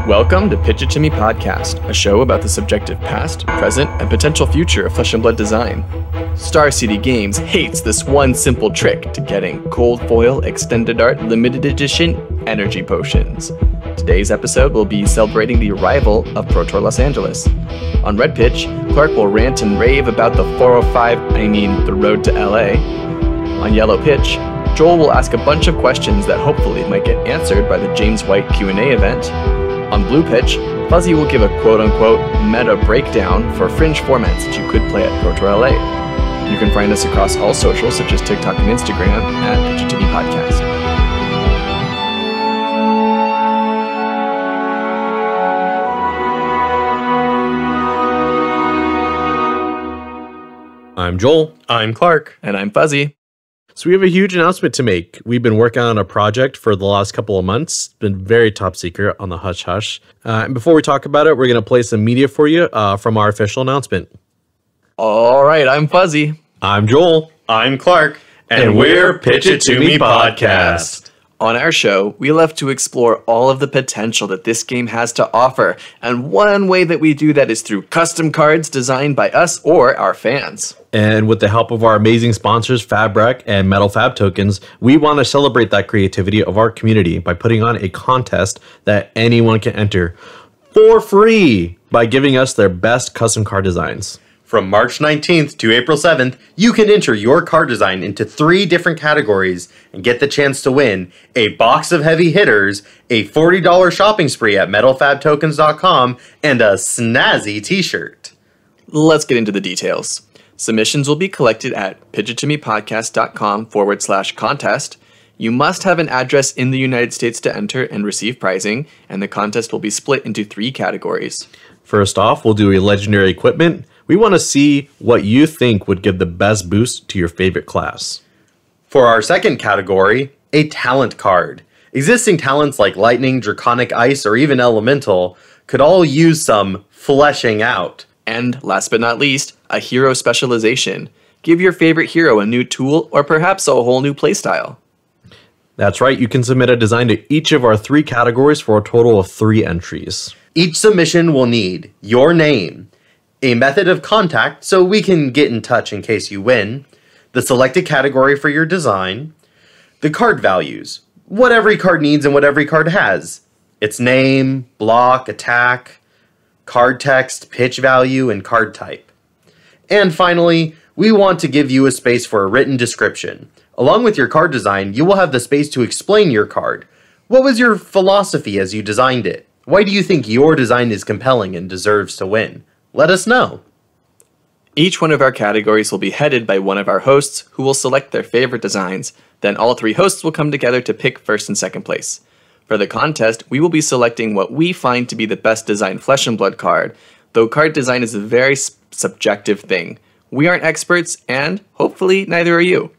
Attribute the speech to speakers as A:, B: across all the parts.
A: Welcome to Pitchittomepodcast, a show about the subjective past, present, and potential future of Flesh and Blood design. Star City Games hates this one simple trick to getting cold foil, extended art, limited edition energy potions. Today's episode will be celebrating the arrival of Pro Tour Los Angeles. On Red Pitch, Clark will rant and rave about the 405, the road to LA. On Yellow Pitch, Joel will ask a bunch of questions that hopefully might get answered by the James White Q&A event. On Blue Pitch, Fuzzy will give a quote-unquote meta breakdown for fringe formats that you could play at Pro Tour LA. You can find us across all socials such as TikTok and Instagram at Pitchittomepodcast.
B: I'm Joel.
C: I'm Clark.
A: And I'm Fuzzy.
B: So we have a huge announcement to make. We've been working on a project for the last couple of months. It's been very top secret on the hush hush. And before we talk about it, we're going to play some media for you from our official announcement.
A: All right, I'm Fuzzy.
B: I'm Joel.
C: I'm Clark. And we're Pitchittomepodcast.
A: On our show, we love to explore all of the potential that this game has to offer. And one way that we do that is through custom cards designed by us or our fans.
B: And with the help of our amazing sponsors, Fabric and Metal Fab Tokens, we want to celebrate that creativity of our community by putting on a contest that anyone can enter for free by giving us their best custom card designs.
C: From March 19th to April 7th, you can enter your card design into 3 different categories and get the chance to win a box of heavy hitters, a $40 shopping spree at metalfabtokens.com, and a snazzy t-shirt.
A: Let's get into the details. Submissions will be collected at pitchittomepodcast.com/contest. You must have an address in the United States to enter and receive prizing, and the contest will be split into 3 categories.
B: First off, we'll do a legendary equipment. We want to see what you think would give the best boost to your favorite class.
C: For our second category, a talent card. Existing talents like Lightning, Draconic Ice, or even Elemental could all use some fleshing out.
A: And last but not least, a hero specialization. Give your favorite hero a new tool or perhaps a whole new playstyle.
B: That's right, you can submit a design to each of our 3 categories for a total of 3 entries.
C: Each submission will need your name, a method of contact so we can get in touch in case you win, the selected category for your design, the card values, what every card needs and what every card has, its name, block, attack, card text, pitch value, and card type. And finally, we want to give you a space for a written description. Along with your card design, you will have the space to explain your card. What was your philosophy as you designed it? Why do you think your design is compelling and deserves to win? Let us know.
A: Each one of our categories will be headed by one of our hosts who will select their favorite designs. Then all 3 hosts will come together to pick first and second place. For the contest, we will be selecting what we find to be the best designed Flesh and Blood card, though card design is a very subjective thing. We aren't experts, and hopefully neither are you.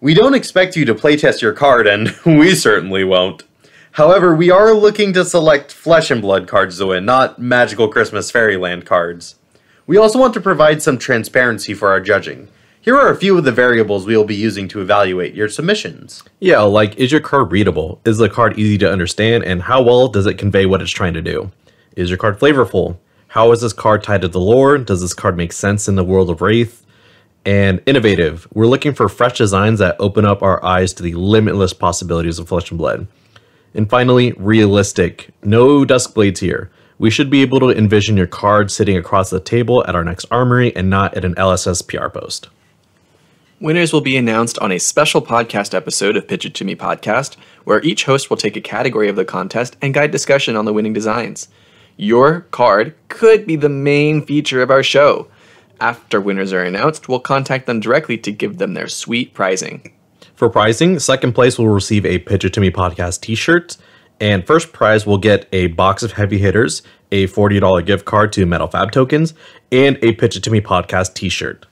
C: We don't expect you to playtest your card, and we certainly won't. However, we are looking to select Flesh and Blood cards to win, not Magical Christmas Fairyland cards. We also want to provide some transparency for our judging. Here are a few of the variables we will be using to evaluate your submissions.
B: Yeah, like, is your card readable? Is the card easy to understand? And how well does it convey what it's trying to do? Is your card flavorful? How is this card tied to the lore? Does this card make sense in the world of Wraith? And innovative. We're looking for fresh designs that open up our eyes to the limitless possibilities of Flesh and Blood. And finally, realistic. No dusk blades here. We should be able to envision your card sitting across the table at our next armory and not at an LSS PR post.
A: Winners will be announced on a special podcast episode of Pitch It To Me Podcast, where each host will take a category of the contest and guide discussion on the winning designs. Your card could be the main feature of our show. After winners are announced, we'll contact them directly to give them their sweet prizing.
B: For prizing, second place will receive a Pitch It To Me Podcast t-shirt, and first prize will get a box of heavy hitters, a $40 gift card to Metal Fab Tokens, and a Pitch It To Me Podcast t-shirt.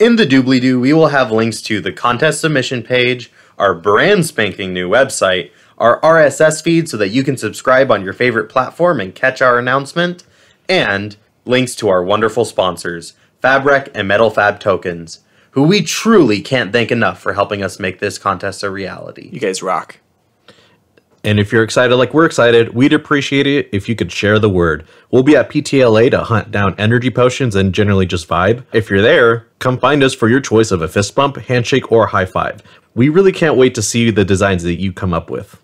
C: In the doobly-doo, we will have links to the contest submission page, our brand spanking new website, our RSS feed so that you can subscribe on your favorite platform and catch our announcement, and links to our wonderful sponsors, Fabric and Metal Fab Tokens, who we truly can't thank enough for helping us make this contest a reality.
A: You guys rock.
B: And if you're excited like we're excited, we'd appreciate it if you could share the word. We'll be at PTLA to hunt down energy potions and generally just vibe. If you're there, come find us for your choice of a fist bump, handshake, or high five. We really can't wait to see the designs that you come up with.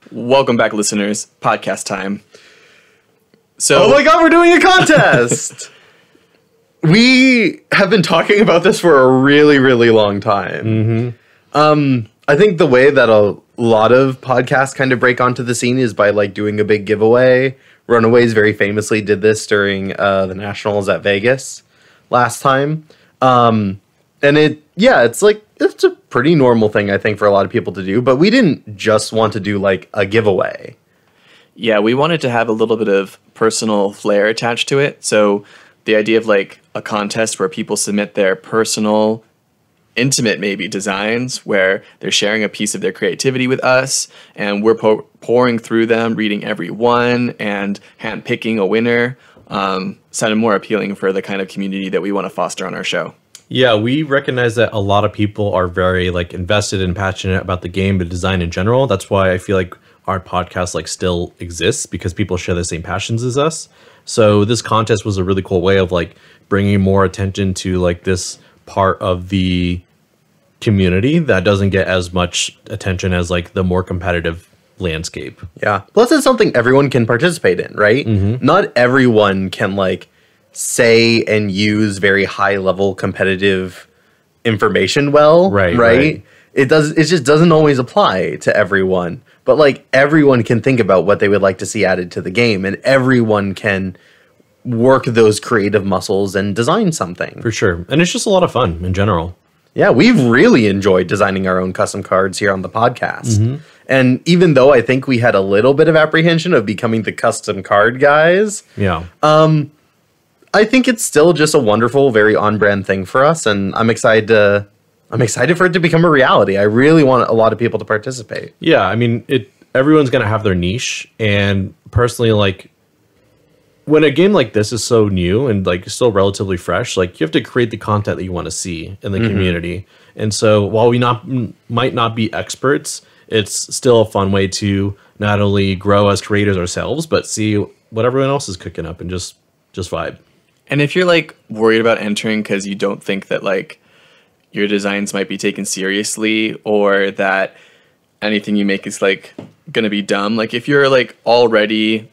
A: Welcome back, listeners. Podcast time. So,
C: oh my god, we're doing a contest! We have been talking about this for a really, really long time. I think the way that a lot of podcasts kind of break onto the scene is by like doing a big giveaway. Runaways very famously did this during the Nationals at Vegas last time. And it's a pretty normal thing, I think, for a lot of people to do. But we didn't just want to do like a giveaway.
A: yeah, we wanted to have a little bit of personal flair attached to it. So the idea of like a contest where people submit their personal, intimate maybe designs where they're sharing a piece of their creativity with us, and we're pouring through them, reading every one, and handpicking a winner sounded more appealing for the kind of community that we want to foster on our show.
B: Yeah, we recognize that a lot of people are very like invested and passionate about the game, but design in general. That's why I feel like our podcast like still exists, because people share the same passions as us. So this contest was a really cool way of like bringing more attention to like this part of the community that doesn't get as much attention as like the more competitive landscape.
C: Yeah. Plus, it's something everyone can participate in, right? Not everyone can like say and use very high level competitive information well. Right. It just doesn't always apply to everyone. But like everyone can think about what they would like to see added to the game, and everyone can work those creative muscles and design something.
B: For sure. And it's just a lot of fun in general.
C: Yeah, we've really enjoyed designing our own custom cards here on the podcast. And even though I think we had a little bit of apprehension of becoming the custom card guys,
B: Yeah.
C: I think it's still just a wonderful, very on-brand thing for us, and I'm excited for it to become a reality. I really want a lot of people to participate.
B: Yeah, I mean, everyone's going to have their niche, and personally, like, when a game like this is so new and like still relatively fresh, like you have to create the content that you want to see in the community. And so while we might not be experts, it's still a fun way to not only grow as creators ourselves, but see what everyone else is cooking up and just vibe.
A: And if you're like worried about entering because you don't think that like your designs might be taken seriously, or that anything you make is like gonna be dumb, like if you're like already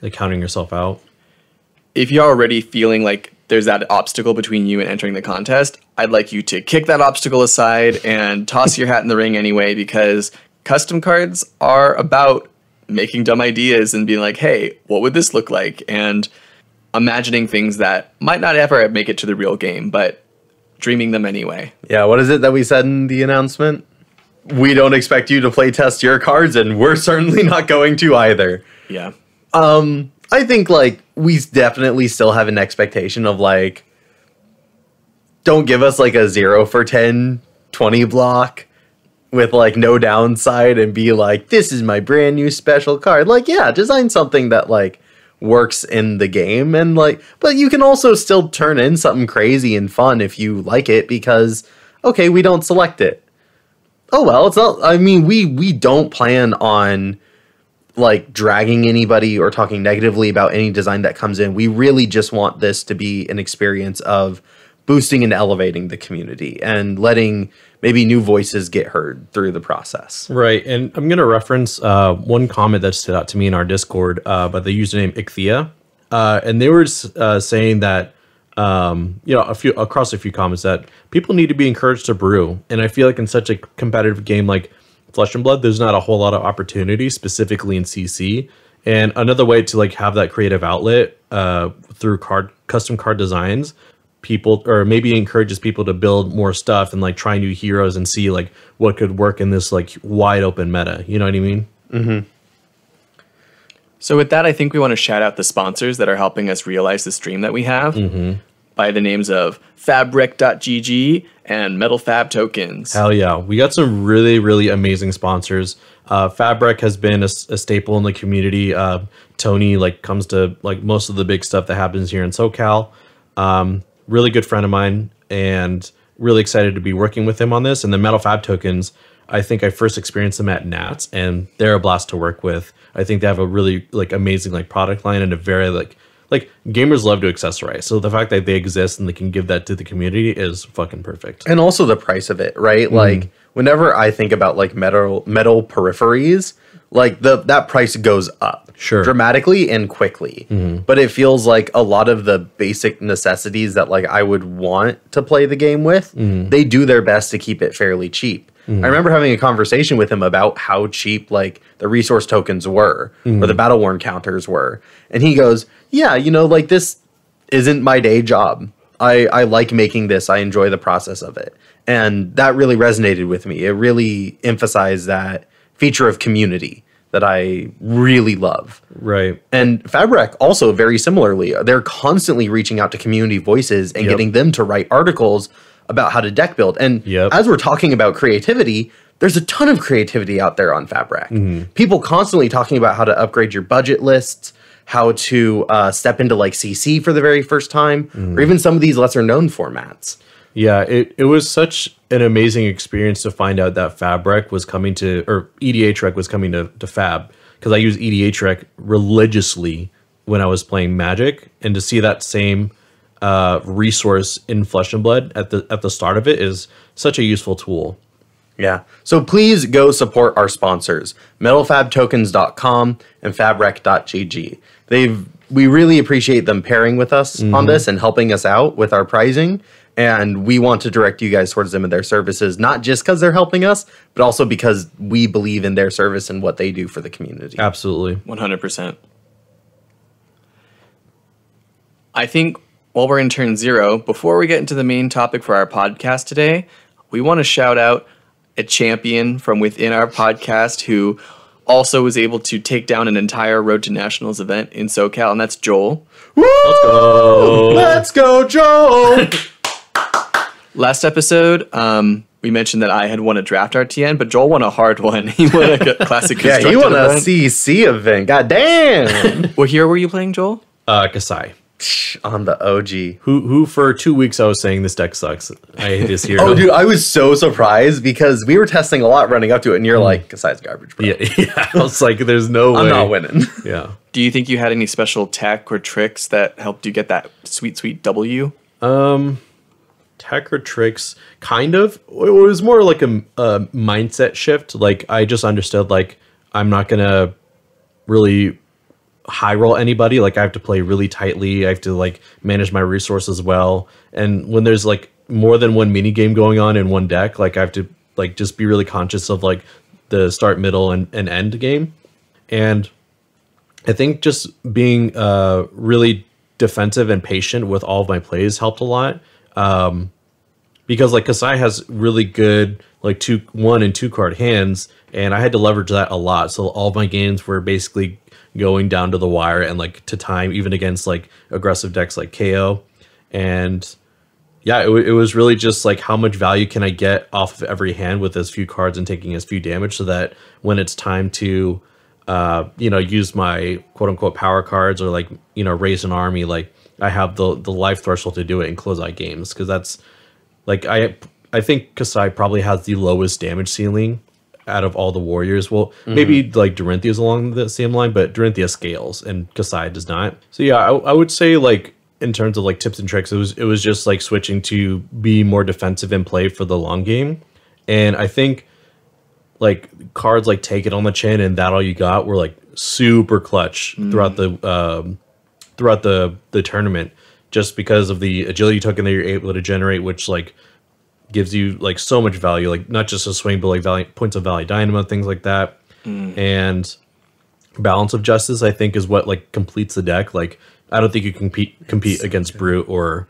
B: Like counting yourself out.
A: if you're already feeling like there's that obstacle between you and entering the contest, I'd like you to kick that obstacle aside and toss your hat in the ring anyway, because custom cards are about making dumb ideas and being like, hey, what would this look like? And imagining things that might not ever make it to the real game, but dreaming them anyway.
C: Yeah, what is it that we said in the announcement? We don't expect you to play test your cards, and we're certainly not going to either.
A: Yeah.
C: I think like we definitely still have an expectation of like, don't give us like a 0 for 10, 20 block with like no downside and be like, this is my brand new special card. Like, yeah, design something that like works in the game, and like, but you can also still turn in something crazy and fun if you like it, because okay, we don't select it. Oh well, it's not, I mean, we don't plan on like dragging anybody or talking negatively about any design that comes in. We really just want this to be an experience of boosting and elevating the community and letting maybe new voices get heard through the process.
B: Right. And I'm going to reference one comment that stood out to me in our Discord by the username Ichthea. And they were saying that, across a few comments, that people need to be encouraged to brew. And I feel like in such a competitive game like Flesh and Blood, there's not a whole lot of opportunity specifically in CC. And another way to like have that creative outlet through custom card designs, people, or maybe encourages people to build more stuff and like try new heroes and see like what could work in this like wide open meta. You know what I mean?
C: Mm-hmm.
A: So with that, I think we want to shout out the sponsors that are helping us realize this dream that we have by the names of Fabric.gg and Metal Fab Tokens.
B: Hell yeah. We got some really, really amazing sponsors. Fabric has been a staple in the community. Tony like comes to like most of the big stuff that happens here in SoCal. Really good friend of mine, and really excited to be working with him on this. And the Metal Fab tokens, I think I first experienced them at Nats, and they're a blast to work with. I think they have a really like amazing like product line and a very like gamers love to accessorize. So the fact that they exist and they can give that to the community is fucking perfect.
C: And also the price of it, right? Like whenever I think about like metal peripheries, like that price goes up dramatically and quickly. But it feels like a lot of the basic necessities that like I would want to play the game with, they do their best to keep it fairly cheap. I remember having a conversation with him about how cheap like the resource tokens were or the battle worn counters were. And he goes, yeah, you know, like this isn't my day job. I like making this. I enjoy the process of it. And that really resonated with me. It really emphasized that feature of community that I really love.
B: Right.
C: And Fabrec also very similarly, they're constantly reaching out to community voices and getting them to write articles about how to deck build. And as we're talking about creativity, there's a ton of creativity out there on Fabrec. People constantly talking about how to upgrade your budget lists, how to step into like CC for the very first time, or even some of these lesser known formats.
B: Yeah, it was such an amazing experience to find out that Fabrec was coming to, or EDHREC was coming to Fab, because I use EDHREC religiously when I was playing Magic, and to see that same resource in Flesh and Blood at the start of it is such a useful tool.
C: Yeah. So please go support our sponsors, metalfabtokens.com and fabrec.gg. We really appreciate them pairing with us on this and helping us out with our pricing. And we want to direct you guys towards them and their services, not just because they're helping us, but also because we believe in their service and what they do for the community.
B: Absolutely.
A: 100%. I think while we're in turn 0, before we get into the main topic for our podcast today, we want to shout out a champion from within our podcast who also was able to take down an entire Road to Nationals event in SoCal, and that's Joel.
C: Woo! Let's go! Let's go, Joel!
A: Last episode, we mentioned that I had won a draft RTN, but Joel won a hard one. He won a classic constructed
C: he won
A: event.
C: a CC event. God damn!
A: What hero were you playing, Joel?
B: Kasai.
C: On the OG.
B: Who for 2 weeks I was saying this deck sucks. I hate this hero.
C: Oh, dude, I was so surprised because we were testing a lot running up to it, and you're like, Kasai's garbage, bro.
B: Yeah. I was like, there's no way.
C: I'm not winning.
B: Yeah.
A: Do you think you had any special tech or tricks that helped you get that sweet W?
B: Tech or tricks, kind of. It was more like a mindset shift. Like, I just understood, like, I'm not gonna really high roll anybody. Like, I have to play really tightly. I have to like manage my resources well. And when there's like more than one mini game going on in one deck, like I have to like just be really conscious of like the start, middle, and end game. And I think just being really defensive and patient with all of my plays helped a lot. Because like Kasai has really good like 1 and 2 card hands, and I had to leverage that a lot. So all of my games were basically going down to the wire and like to time, even against like aggressive decks like KO. And yeah, it was really just like how much value can I get off of every hand with as few cards and taking as few damage, so that when it's time to use my quote unquote power cards or like raise an army, like I have the life threshold to do it and close out games. Because that's like I think Kasai probably has the lowest damage ceiling out of all the warriors. Well, maybe like Dorinthia's along the same line, but Dorinthia scales and Kasai does not. So yeah, I would say like in terms of like tips and tricks, it was just like switching to be more defensive and play for the long game. And I think like cards like Take It on the Chin and That All You Got were like super clutch throughout the tournament, just because of the agility token that you're able to generate, which like gives you like so much value, like not just a swing, but like points of value dynamo, things like that. And Balance of Justice, I think, is what like completes the deck. Like I don't think you can compete against Brute or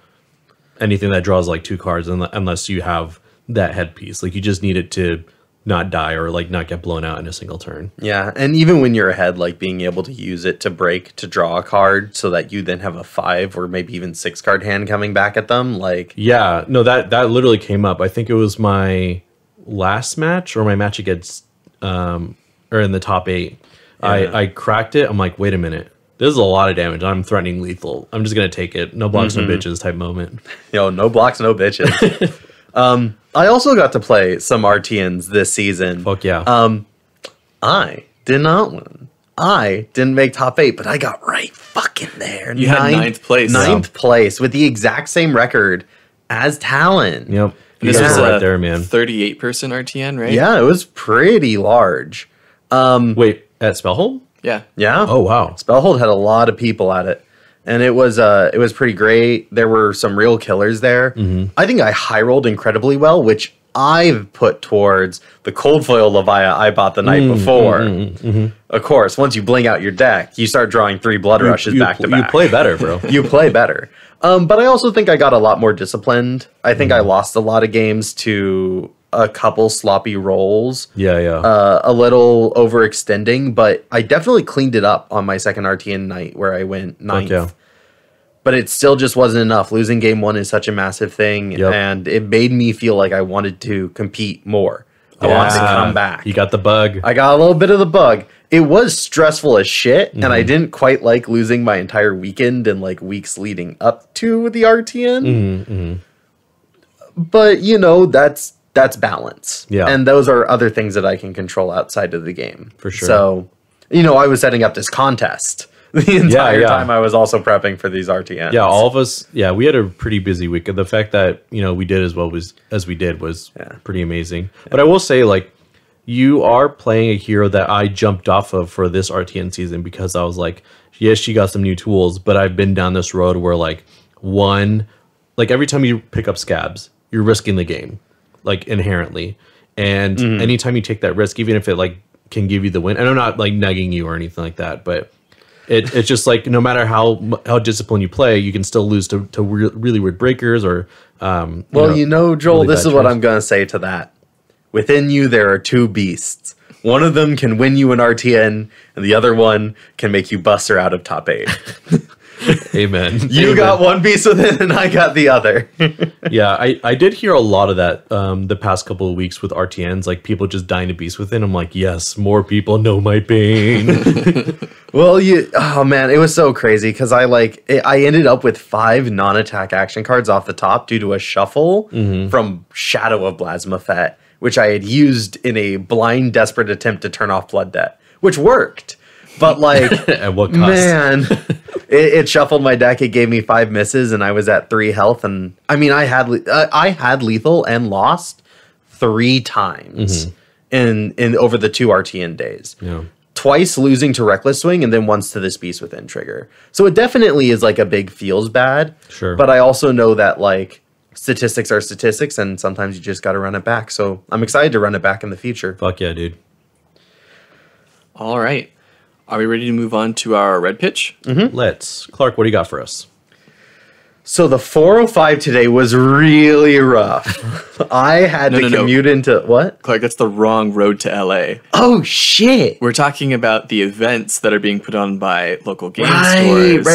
B: anything that draws like 2 cards unless you have that headpiece. Like you just need it to not die or like not get blown out in a single turn.
C: Yeah, and even when you're ahead, like being able to use it to break to draw a card so that you then have a 5 or maybe even 6 card hand coming back at them, like
B: yeah, no, that literally came up. I think it was my last match or my match against or in the top 8. Yeah. I cracked it. I'm like, wait a minute, this is a lot of damage. I'm threatening lethal. I'm just gonna take it. No blocks, no bitches type moment.
C: Yo, no blocks, no bitches. I also got to play some RTNs this season.
B: Fuck yeah.
C: I did not win. I didn't make top 8, but I got right fucking there.
A: You had ninth place.
C: Ninth place with the exact same record as Talon.
B: Yep.
A: This was
B: right
A: a
B: there, man.
A: 38-person RTN, right?
C: Yeah, it was pretty large.
B: Wait, at Spellhold?
A: Yeah.
C: Yeah.
B: Oh, wow.
C: Spellhold had a lot of people at it. And it was pretty great. There were some real killers there. I think I high rolled incredibly well, which I've put towards the cold foil Levia I bought the night before. Of course, once you bling out your deck, you start drawing 3 blood rushes back to back.
B: You play better, bro.
C: You play better. But I also think I got a lot more disciplined. I think I lost a lot of games to a couple sloppy rolls.
B: Yeah.
C: A little overextending, but I definitely cleaned it up on my second RTN night where I went 9th.
B: Yeah.
C: But it still just wasn't enough. Losing game 1 is such a massive thing, and it made me feel like I wanted to compete more. I wanted to come back.
B: You got the bug.
C: I got a little bit of the bug. It was stressful as shit, and I didn't quite like losing my entire weekend and like weeks leading up to the RTN. But you know, that's balance.
B: Yeah.
C: And those are other things that I can control outside of the game.
B: For sure.
C: So, you know, I was setting up this contest the entire time I was also prepping for these RTNs.
B: Yeah, all of us. Yeah, we had a pretty busy week. The fact that we did as well as we did was pretty amazing. But I will say, like, you are playing a hero that I jumped off of for this RTN season because I was like, yes, she got some new tools, but I've been down this road where like every time you pick up scabs, you're risking the game, like inherently, and anytime you take that risk, even if it like can give you the win, and I'm not like negging you or anything like that, but. It's just like no matter how disciplined you play, you can still lose to really weird breakers or.
C: Joel,
B: really
C: this is
B: bad
C: what
B: choice.
C: I'm going to say to that. Within you, there are 2 beasts. One of them can win you an RTN, and the other one can make you buster out of top 8.
B: Amen.
C: You got one beast within, and I got the other.
B: Yeah, I did hear a lot of that the past couple of weeks with RTNs, like people just dying to beast within. I'm like, yes, more people know my pain.
C: Well, oh man, it was so crazy because I ended up with 5 non-attack action cards off the top due to a shuffle from Shadow of Blasmafet, which I had used in a blind, desperate attempt to turn off Blood Debt, which worked. But like,
B: At what cost?
C: man, it shuffled my deck. It gave me 5 misses, and I was at 3 health. And I mean, I had lethal and lost 3 times in over the 2 RTN days.
B: Yeah.
C: Twice losing to Reckless Swing and then once to this Beast Within trigger. So it definitely is like a big feels bad.
B: Sure.
C: But I also know that like statistics are statistics and sometimes you just got to run it back. So I'm excited to run it back in the future.
B: Fuck yeah, dude.
A: All right. Are we ready to move on to our red pitch?
B: Let's. Clark, what do you got for us?
C: So the 405 today was really rough. I had to commute into what?
A: Clark, that's the wrong road to LA.
C: Oh shit.
A: We're talking about the events that are being put on by local game
C: Right.
A: stores.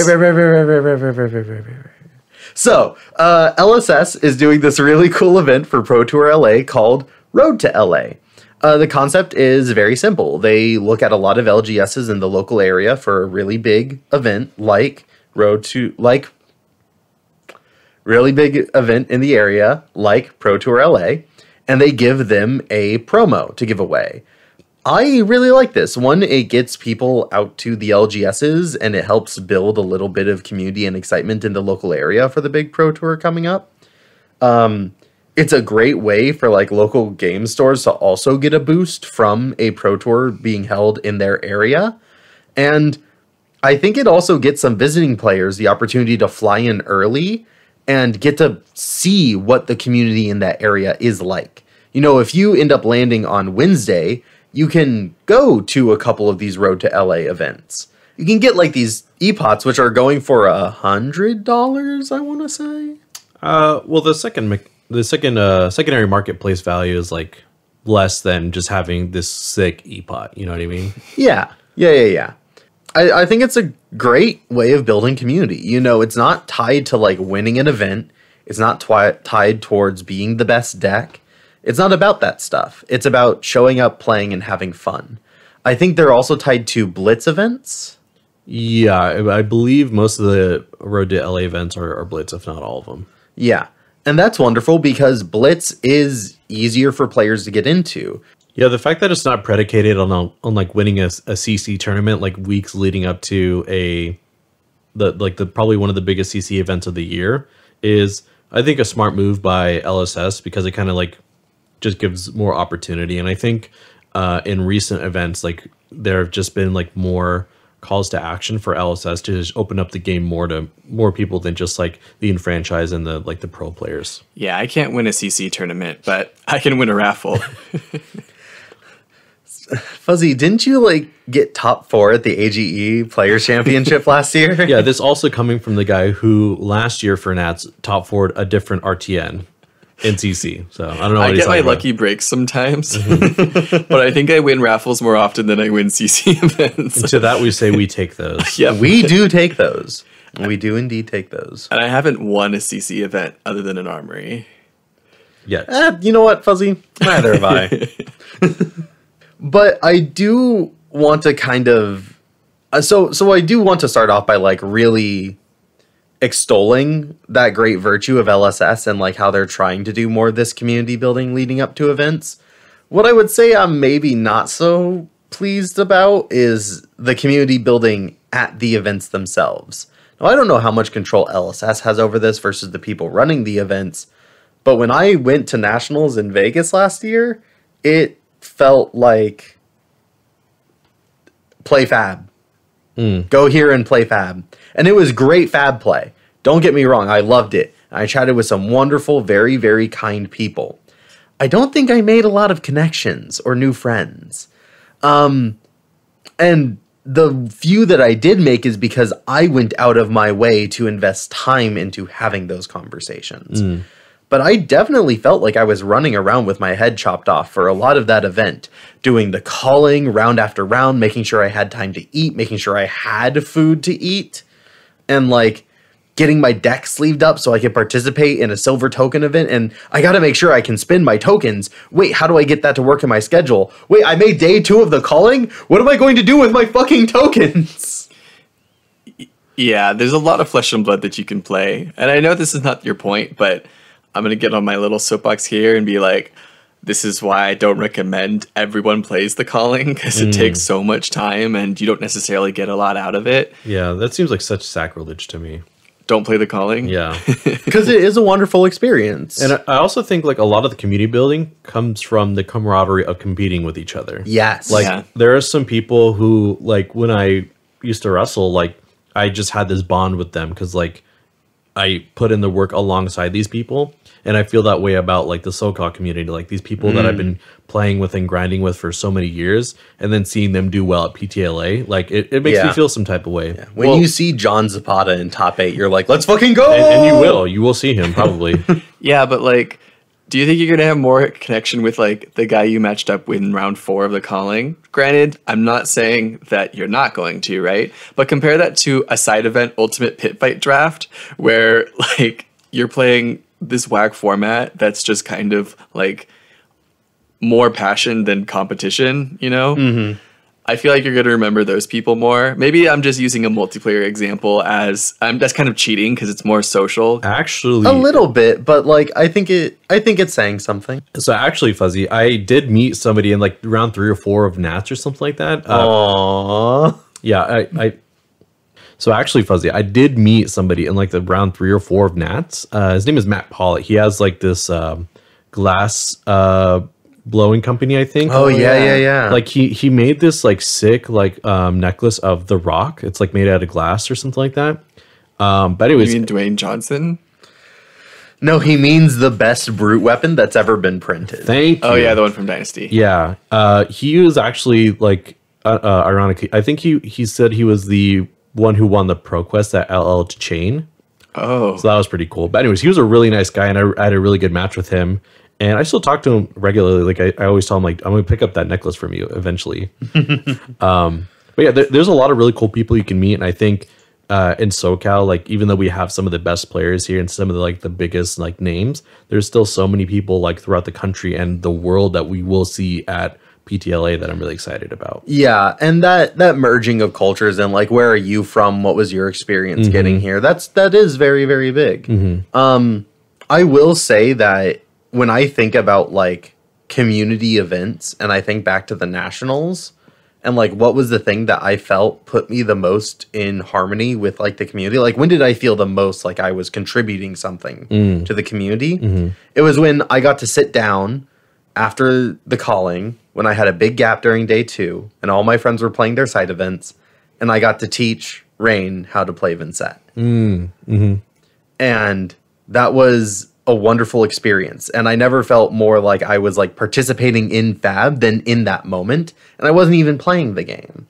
C: So, LSS is doing this really cool event for Pro Tour LA called Road to LA. The concept is very simple. They look at a lot of LGSs in the local area for a really big event really big event in the area like Pro Tour LA, and they give them a promo to give away. I really like this. One, it gets people out to the LGSs and it helps build a little bit of community and excitement in the local area for the big Pro Tour coming up. It's a great way for like local game stores to also get a boost from a Pro Tour being held in their area. And I think it also gets some visiting players the opportunity to fly in early and get to see what the community in that area is like. You know, if you end up landing on Wednesday, you can go to a couple of these Road to LA events. You can get like these epots, which are going for $100, I want to say.
B: Well, the secondary marketplace value is like less than just having this sick epot. You know what I mean?
C: Yeah. I think it's a great way of building community. You know, it's not tied to like winning an event. It's not tied towards being the best deck. It's not about that stuff. It's about showing up, playing, and having fun. I think they're also tied to Blitz events.
B: Yeah, I believe most of the Road to LA events are Blitz, if not all of them.
C: Yeah. And that's wonderful because Blitz is easier for players to get into.
B: Yeah, the fact that it's not predicated on like winning a CC tournament like weeks leading up to the probably one of the biggest CC events of the year is, I think, a smart move by LSS, because it kind of like just gives more opportunity. And I think in recent events, like there have just been like more calls to action for LSS to just open up the game more to more people than just like the enfranchise and the like the pro players.
A: Yeah, I can't win a CC tournament, but I can win a raffle.
C: Fuzzy, didn't you like get top 4 at the AGE Players Championship last year?
B: Yeah, this also coming from the guy who last year for Nats top 4'd a different RTN in CC. So I don't know.
A: I get my lucky breaks sometimes, but I think I win raffles more often than I win CC events.
B: And to that we say we take those.
A: Yeah,
C: We do take those. We do indeed take those.
A: and I haven't won a CC event other than an armory.
B: Yes.
C: You know what, Fuzzy? Neither have I. But I do want to kind of... So I do want to start off by like really extolling that great virtue of LSS and like how they're trying to do more of this community building leading up to events. What I would say I'm maybe not so pleased about is the community building at the events themselves. Now, I don't know how much control LSS has over this versus the people running the events, but when I went to Nationals in Vegas last year, it felt like play fab. Go here and play fab. And it was great fab play. Don't get me wrong, I loved it. I chatted with some wonderful, very, very kind people. I don't think I made a lot of connections or new friends. And the few that I did make is because I went out of my way to invest time into having those conversations. But I definitely felt like I was running around with my head chopped off for a lot of that event, doing the calling round after round, making sure I had time to eat, making sure I had food to eat, and like getting my deck sleeved up so I could participate in a silver token event. And I got to make sure I can spend my tokens. Wait, how do I get that to work in my schedule? Wait, I made day 2 of the calling? What am I going to do with my fucking tokens?
A: Yeah, there's a lot of flesh and blood that you can play. And I know this is not your point, but I'm going to get on my little soapbox here and be like, this is why I don't recommend everyone plays the calling, because it takes so much time and you don't necessarily get a lot out of it.
B: Yeah, that seems like such sacrilege to me.
A: Don't play the calling.
B: Yeah.
C: Because it is a wonderful experience.
B: And I also think like a lot of the community building comes from the camaraderie of competing with each other.
C: Yes.
B: Like there are some people who like when I used to wrestle, like I just had this bond with them because like I put in the work alongside these people. And I feel that way about like the SoCal community, like these people that I've been playing with and grinding with for so many years, and then seeing them do well at PTLA, like it makes me feel some type of way. Yeah.
C: When you see John Zapata in top 8, you're like, let's fucking go!
B: And you will see him probably.
A: Yeah, but like, do you think you're going to have more connection with like the guy you matched up with in round 4 of the calling? Granted, I'm not saying that you're not going to, right? But compare that to a side event ultimate pit fight draft where like you're playing this whack format that's just kind of like more passion than competition, you know? I feel like you're going to remember those people more. Maybe I'm just using a multiplayer example as that's kind of cheating because it's more social.
B: Actually,
C: a little bit, but like I think it's saying something.
B: So actually, Fuzzy, I did meet somebody in like round 3 or 4 of Nats or something like that.
C: Aww.
B: Yeah, So actually, Fuzzy, I did meet somebody in like the round 3 or 4 of Nats. His name is Matt Pollitt. He has like this glass blowing company, I think.
C: Oh yeah.
B: Like he made this like sick like necklace of The Rock. It's like made out of glass or something like that. But anyways,
A: You mean Dwayne Johnson?
C: No, he means the best brute weapon that's ever been printed.
B: thank you.
A: Oh yeah, the one from Dynasty.
B: Yeah. He was actually like ironically, I think he said he was the one who won the ProQuest at LL to Chain.
A: Oh.
B: So that was pretty cool. But anyways, he was a really nice guy, and I had a really good match with him. And I still talk to him regularly. Like I always tell him, like, I'm going to pick up that necklace from you eventually. But yeah, there's a lot of really cool people you can meet. And I think in SoCal, like, even though we have some of the best players here and some of the, like, the biggest, like, names, there's still so many people, like, throughout the country and the world that we will see at PTLA that I'm really excited about.
C: Yeah, and that merging of cultures and like where are you from? What was your experience getting here? That is very, very big. I will say that when I think about like community events and I think back to the nationals and like what was the thing that I felt put me the most in harmony with like the community, like when did I feel the most like I was contributing something to the community? It was when I got to sit down after the calling, when I had a big gap during day 2 and all my friends were playing their side events, and I got to teach Rain how to play Vincent. And that was a wonderful experience. And I never felt more like I was like participating in Fab than in that moment. And I wasn't even playing the game.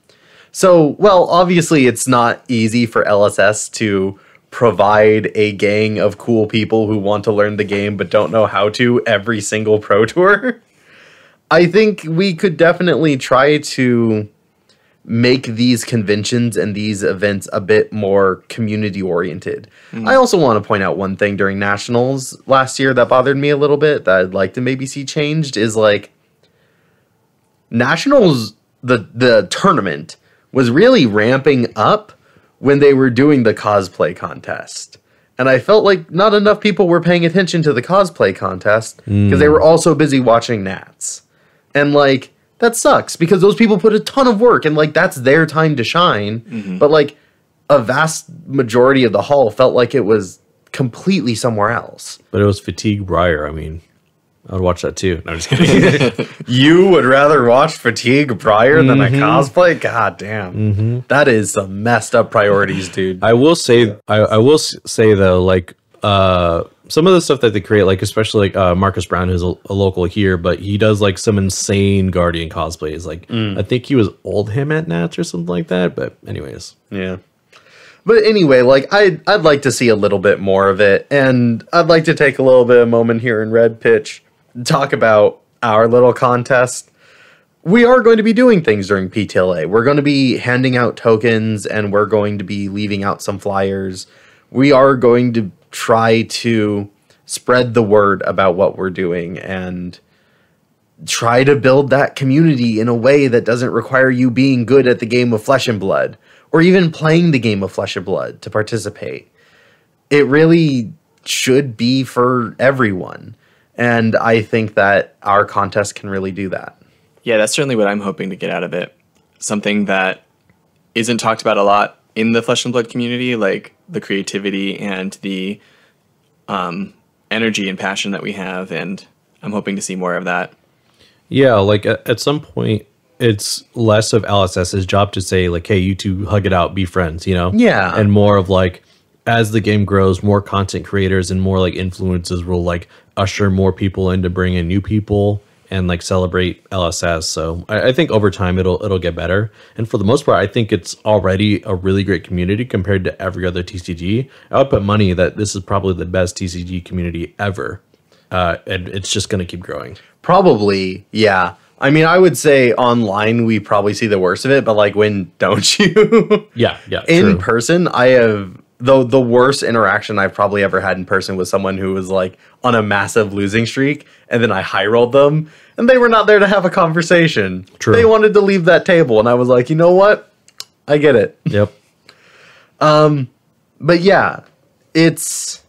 C: So, well, obviously it's not easy for LSS to provide a gang of cool people who want to learn the game but don't know how to every single Pro Tour. I think we could definitely try to make these conventions and these events a bit more community oriented. I also want to point out one thing during Nationals last year that bothered me a little bit that I'd like to maybe see changed is like Nationals, the tournament was really ramping up when they were doing the cosplay contest. And I felt like not enough people were paying attention to the cosplay contest because they were also busy watching Nats. And like, that sucks because those people put a ton of work and like that's their time to shine. But like a vast majority of the hall felt like it was completely somewhere else.
B: But it was Fatigue Briar. I mean, I would watch that too. No, I'm just kidding.
C: You would rather watch Fatigue Briar than a cosplay? God damn. That is some messed up priorities, dude.
B: I will say, though, like some of the stuff that they create, like especially like Marcus Brown, who's a local here, but he does like some insane Guardian cosplays. Like I think he was Oldham at Nats or something like that. But anyways,
C: yeah. But anyway, like I'd like to see a little bit more of it, and I'd like to take a little bit of moment here in Red Pitch to talk about our little contest. We are going to be doing things during PTLA. We're going to be handing out tokens, and we're going to be leaving out some flyers. We are going to try to spread the word about what we're doing and try to build that community in a way that doesn't require you being good at the game of Flesh and Blood or even playing the game of Flesh and Blood to participate. It really should be for everyone. And I think that our contest can really do that.
A: Yeah, that's certainly what I'm hoping to get out of it. Something that isn't talked about a lot in the Flesh and Blood community, like the creativity and the energy and passion that we have, and I'm hoping to see more of that.
B: Yeah, like at some point, it's less of LSS's job to say like, hey, you two hug it out, be friends, you know?
C: Yeah.
B: And more of like, as the game grows, more content creators and more like influencers will like usher more people in to bring in new people and like celebrate LSS. So I think over time it'll get better. And for the most part, I think it's already a really great community compared to every other TCG. I would put money that this is probably the best TCG community ever. And it's just going to keep growing. Probably,
C: yeah. I mean, I would say online we probably see the worst of it, but like when don't you?
B: Yeah.
C: In
B: true.
C: person, I have the worst interaction I've probably ever had in person was someone who was like on a massive losing streak, and then I high rolled them, and they were not there to have a conversation.
B: True.
C: They wanted to leave that table, and I was like, you know what? I get it.
B: Yep.
C: But yeah, it's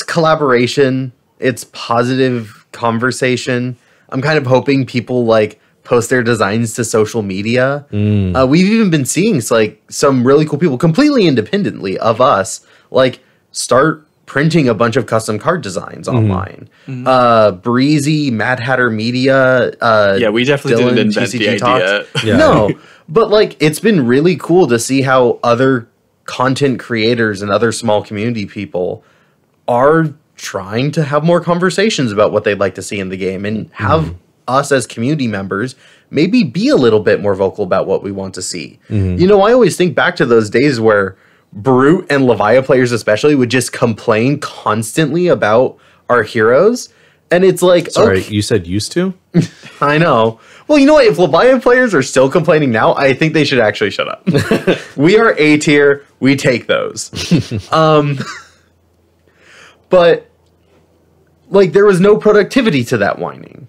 C: collaboration. It's positive conversation. I'm kind of hoping people like post their designs to social media. We've even been seeing like some really cool people completely independently of us, like start printing a bunch of custom card designs online. Breezy, Mad Hatter Media.
A: Yeah, we definitely
C: Dillon,
A: didn't invent the
C: TCG
A: idea.
B: Yeah.
C: No, but like it's been really cool to see how other content creators and other small community people are trying to have more conversations about what they'd like to see in the game and have us as community members maybe be a little bit more vocal about what we want to see. You know, I always think back to those days where Brute and Levia players especially would just complain constantly about our heroes. And it's like,
B: Sorry,
C: okay,
B: you said used to?
C: I know. Well, you know what? If Levia players are still complaining now, I think they should actually shut up. We are A tier. We take those. But like there was no productivity to that whining.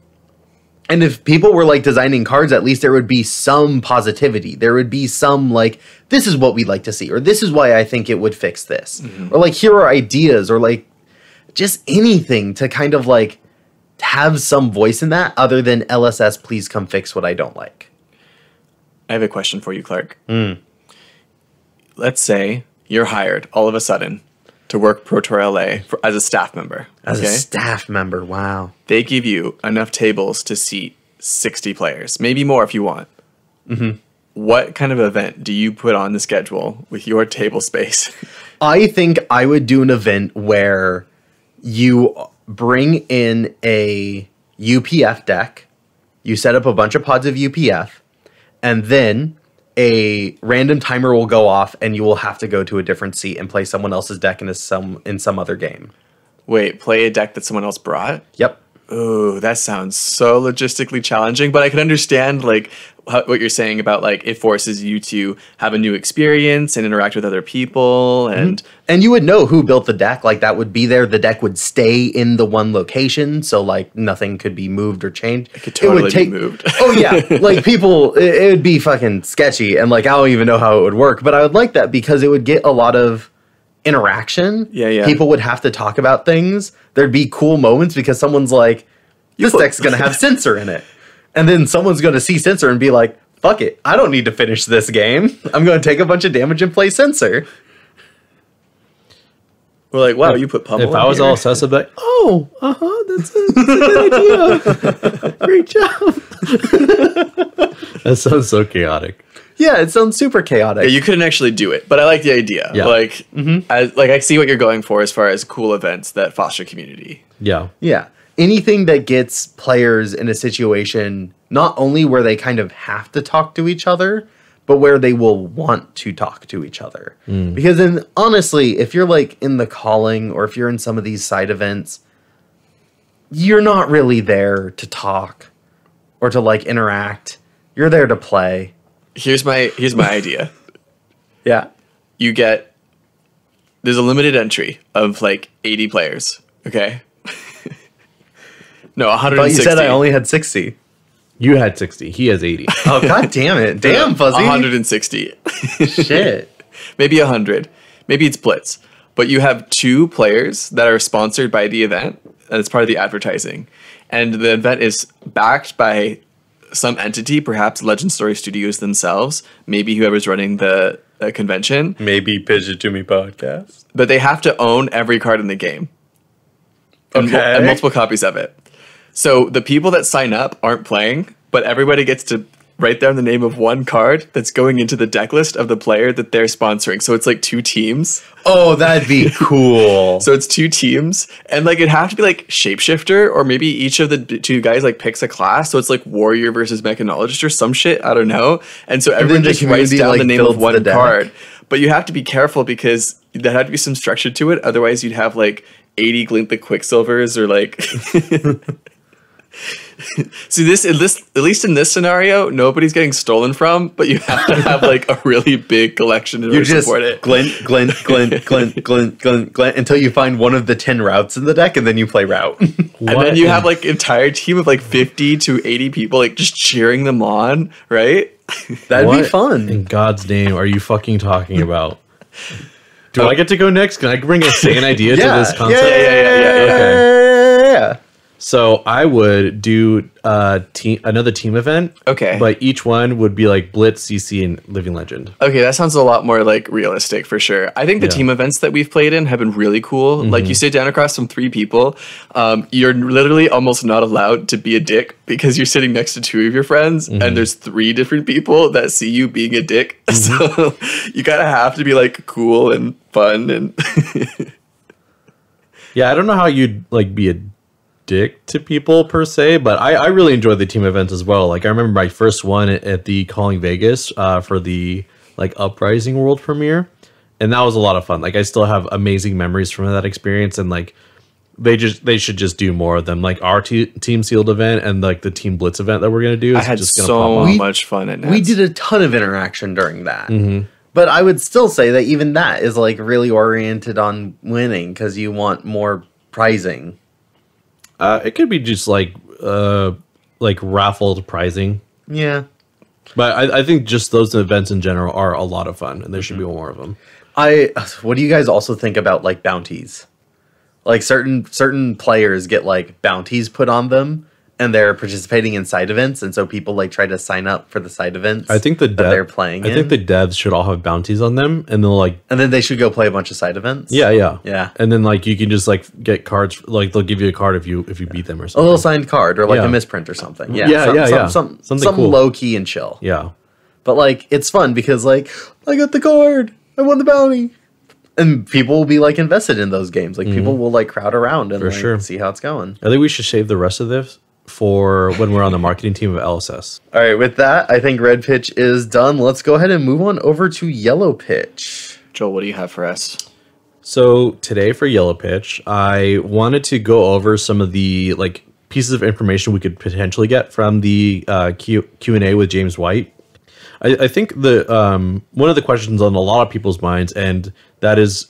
C: And if people were like designing cards, at least there would be some positivity. There would be some like, this is what we'd like to see, or this is why I think it would fix this. Or like, here are ideas, or like, just anything to kind of like have some voice in that other than LSS, please come fix what I don't like.
A: I have a question for you, Clark. Let's say you're hired all of a sudden to work Pro Tour LA as a staff member.
C: As a staff member, wow.
A: They give you enough tables to seat 60 players, maybe more if you want. What kind of event do you put on the schedule with your table space?
C: I think I would do an event where you bring in a UPF deck, you set up a bunch of pods of UPF, and then a random timer will go off and you will have to go to a different seat and play someone else's deck in some other game.
A: Wait, play a deck that someone else brought?
C: Yep.
A: Ooh, that sounds so logistically challenging, but I can understand like what you're saying about like it forces you to have a new experience and interact with other people and
C: you would know who built the deck, like that would be there. The deck would stay in the one location, so like nothing could be moved or changed.
A: It could totally be moved.
C: Oh yeah, like people, it would be fucking sketchy, and like I don't even know how it would work, but I would like that because it would get a lot of interaction.
A: Yeah.
C: People would have to talk about things. There'd be cool moments because someone's like, this deck's gonna have Censor in it. And then someone's gonna see Censor and be like, fuck it, I don't need to finish this game. I'm gonna take a bunch of damage and play Censor.
A: We're like, wow, you put pummel
B: If I was all obsessed, I'd be like, oh, that's a good idea. Great job. That sounds so chaotic.
C: Yeah, it sounds super chaotic.
A: Yeah, you couldn't actually do it, but I like the idea.
B: Yeah.
A: Like, I see what you're going for as far as cool events that foster community.
B: Yeah.
C: Yeah. Anything that gets players in a situation not only where they kind of have to talk to each other, but where they will want to talk to each other. Because then honestly, if you're like in the calling or if you're in some of these side events, you're not really there to talk or to like interact. You're there to play.
A: Here's my idea.
C: Yeah.
A: There's a limited entry of like 80 players. Okay. No,
C: I thought
A: 160.
C: you said I only had 60.
B: You had 60. He has 80.
C: Oh, god damn it. Damn, Fuzzy.
A: 160.
C: Shit.
A: Maybe 100. Maybe it's Blitz. But you have 2 players that are sponsored by the event, and it's part of the advertising. And the event is backed by some entity, perhaps Legend Story Studios themselves, maybe whoever's running the convention.
C: Maybe Pitchittomepodcast.
A: But they have to own every card in the game. And multiple copies of it. So the people that sign up aren't playing, but everybody gets to write down the name of one card that's going into the deck list of the player that they're sponsoring. So it's like 2 teams.
C: Oh, that'd be cool.
A: So it's 2 teams, and like it'd have to be like shapeshifter, or maybe each of the 2 guys like picks a class. So it's like warrior versus mechanologist or some shit. I don't know. And so everyone just writes down the name of one card. But you have to be careful because there had to be some structure to it. Otherwise, you'd have like 80 Glint the Quicksilvers or like. See, at least in this scenario, nobody's getting stolen from, but you have to have like a really big collection in order to support it.
C: Glint until you find one of the 10 routes in the deck, and then you play route.
A: And then you have like an entire team of like 50 to 80 people like just cheering them on, right?
C: That'd be
B: What
C: fun.
B: in God's name are you fucking talking about? Do I get to go next? Can I bring a sane idea to this concept?
C: Yeah.
B: So I would do another team event.
A: Okay.
B: But each one would be like Blitz, CC, and Living Legend.
A: Okay, that sounds a lot more like realistic for sure. I think the team events that we've played in have been really cool. Like you sit down across from 3 people, you're literally almost not allowed to be a dick because you're sitting next to 2 of your friends, and there's 3 different people that see you being a dick. So you gotta have to be like cool and fun and.
B: Yeah, I don't know how you'd like be a dick to people per se, but I really enjoyed the team events as well. Like I remember my first one at the Calling Vegas for the like Uprising World premiere, and that was a lot of fun. Like I still have amazing memories from that experience, and like they should just do more of them. Like our team sealed event and like the team Blitz event that we're gonna do.
A: I had
B: just gonna
A: so
B: pop
A: much fun at Nets.
C: We did a ton of interaction during that. But I would still say that even that is like really oriented on winning because you want more prizing.
B: It could be just like raffled prizing.
C: Yeah.
B: But I think just those events in general are a lot of fun, and there should be more of them.
C: What do you guys also think about like bounties? Like certain players get like bounties put on them, and they're participating in side events, and so people like try to sign up for the side events.
B: I think
C: they're playing.
B: I think the devs should all have bounties on them, and they'll like.
C: And then they should go play a bunch of side events.
B: Yeah. And then like you can just like get cards. Like they'll give you a card if you beat them or something.
C: A little signed card or like a misprint or something. Something
B: cool.
C: low key and chill.
B: Yeah.
C: But like it's fun because like I got the card, I won the bounty, and people will be like invested in those games. Like people will like crowd around and like, see how it's going.
B: I think we should save the rest of this for when we're on the marketing team of LSS.
C: All right, with that, I think red pitch is done. Let's go ahead and move on over to yellow pitch.
A: Joel, what do you have for us?
B: So today for yellow pitch, I wanted to go over some of the like pieces of information we could potentially get from the Q&A with James White. I think the one of the questions on a lot of people's minds, and that is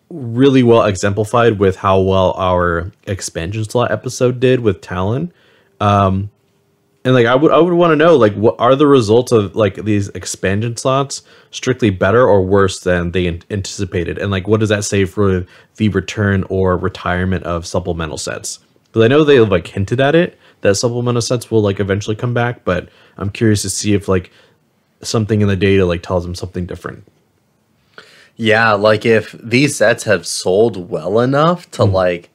B: really well exemplified with how well our expansion slot episode did with Talon. And like I would want to know, like, what are the results of like these expansion slots strictly better or worse than they anticipated, and like what does that say for the return or retirement of supplemental sets? Because I know they like hinted at it that supplemental sets will like eventually come back, but I'm curious to see if like something in the data like tells them something different.
C: Yeah, like if these sets have sold well enough to like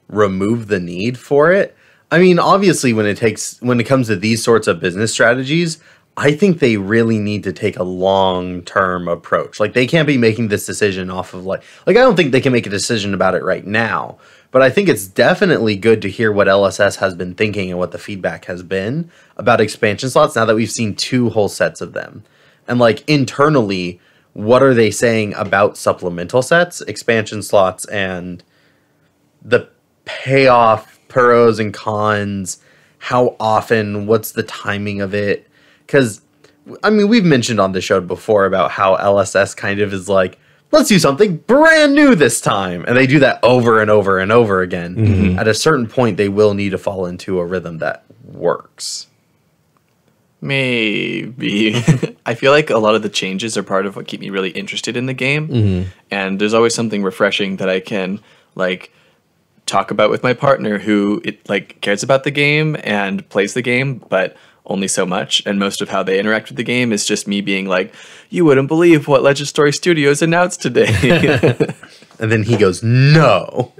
C: remove the need for it. I mean, obviously when it comes to these sorts of business strategies, I think they really need to take a long-term approach. Like they can't be making this decision off of like I don't think they can make a decision about it right now, but I think it's definitely good to hear what LSS has been thinking and what the feedback has been about expansion slots now that we've seen 2 whole sets of them. And like internally, what are they saying about supplemental sets, expansion slots, and the payoff, pros and cons, how often, what's the timing of it? Because, I mean, we've mentioned on the show before about how LSS kind of is like, let's do something brand new this time. And they do that over and over and over again. At a certain point, they will need to fall into a rhythm that works.
A: Maybe. I feel like a lot of the changes are part of what keep me really interested in the game. And there's always something refreshing that I can, like, talk about with my partner who cares about the game and plays the game, but only so much. And most of how they interact with the game is just me being like, you wouldn't believe what Legend Story Studios announced today.
C: And then he goes, no.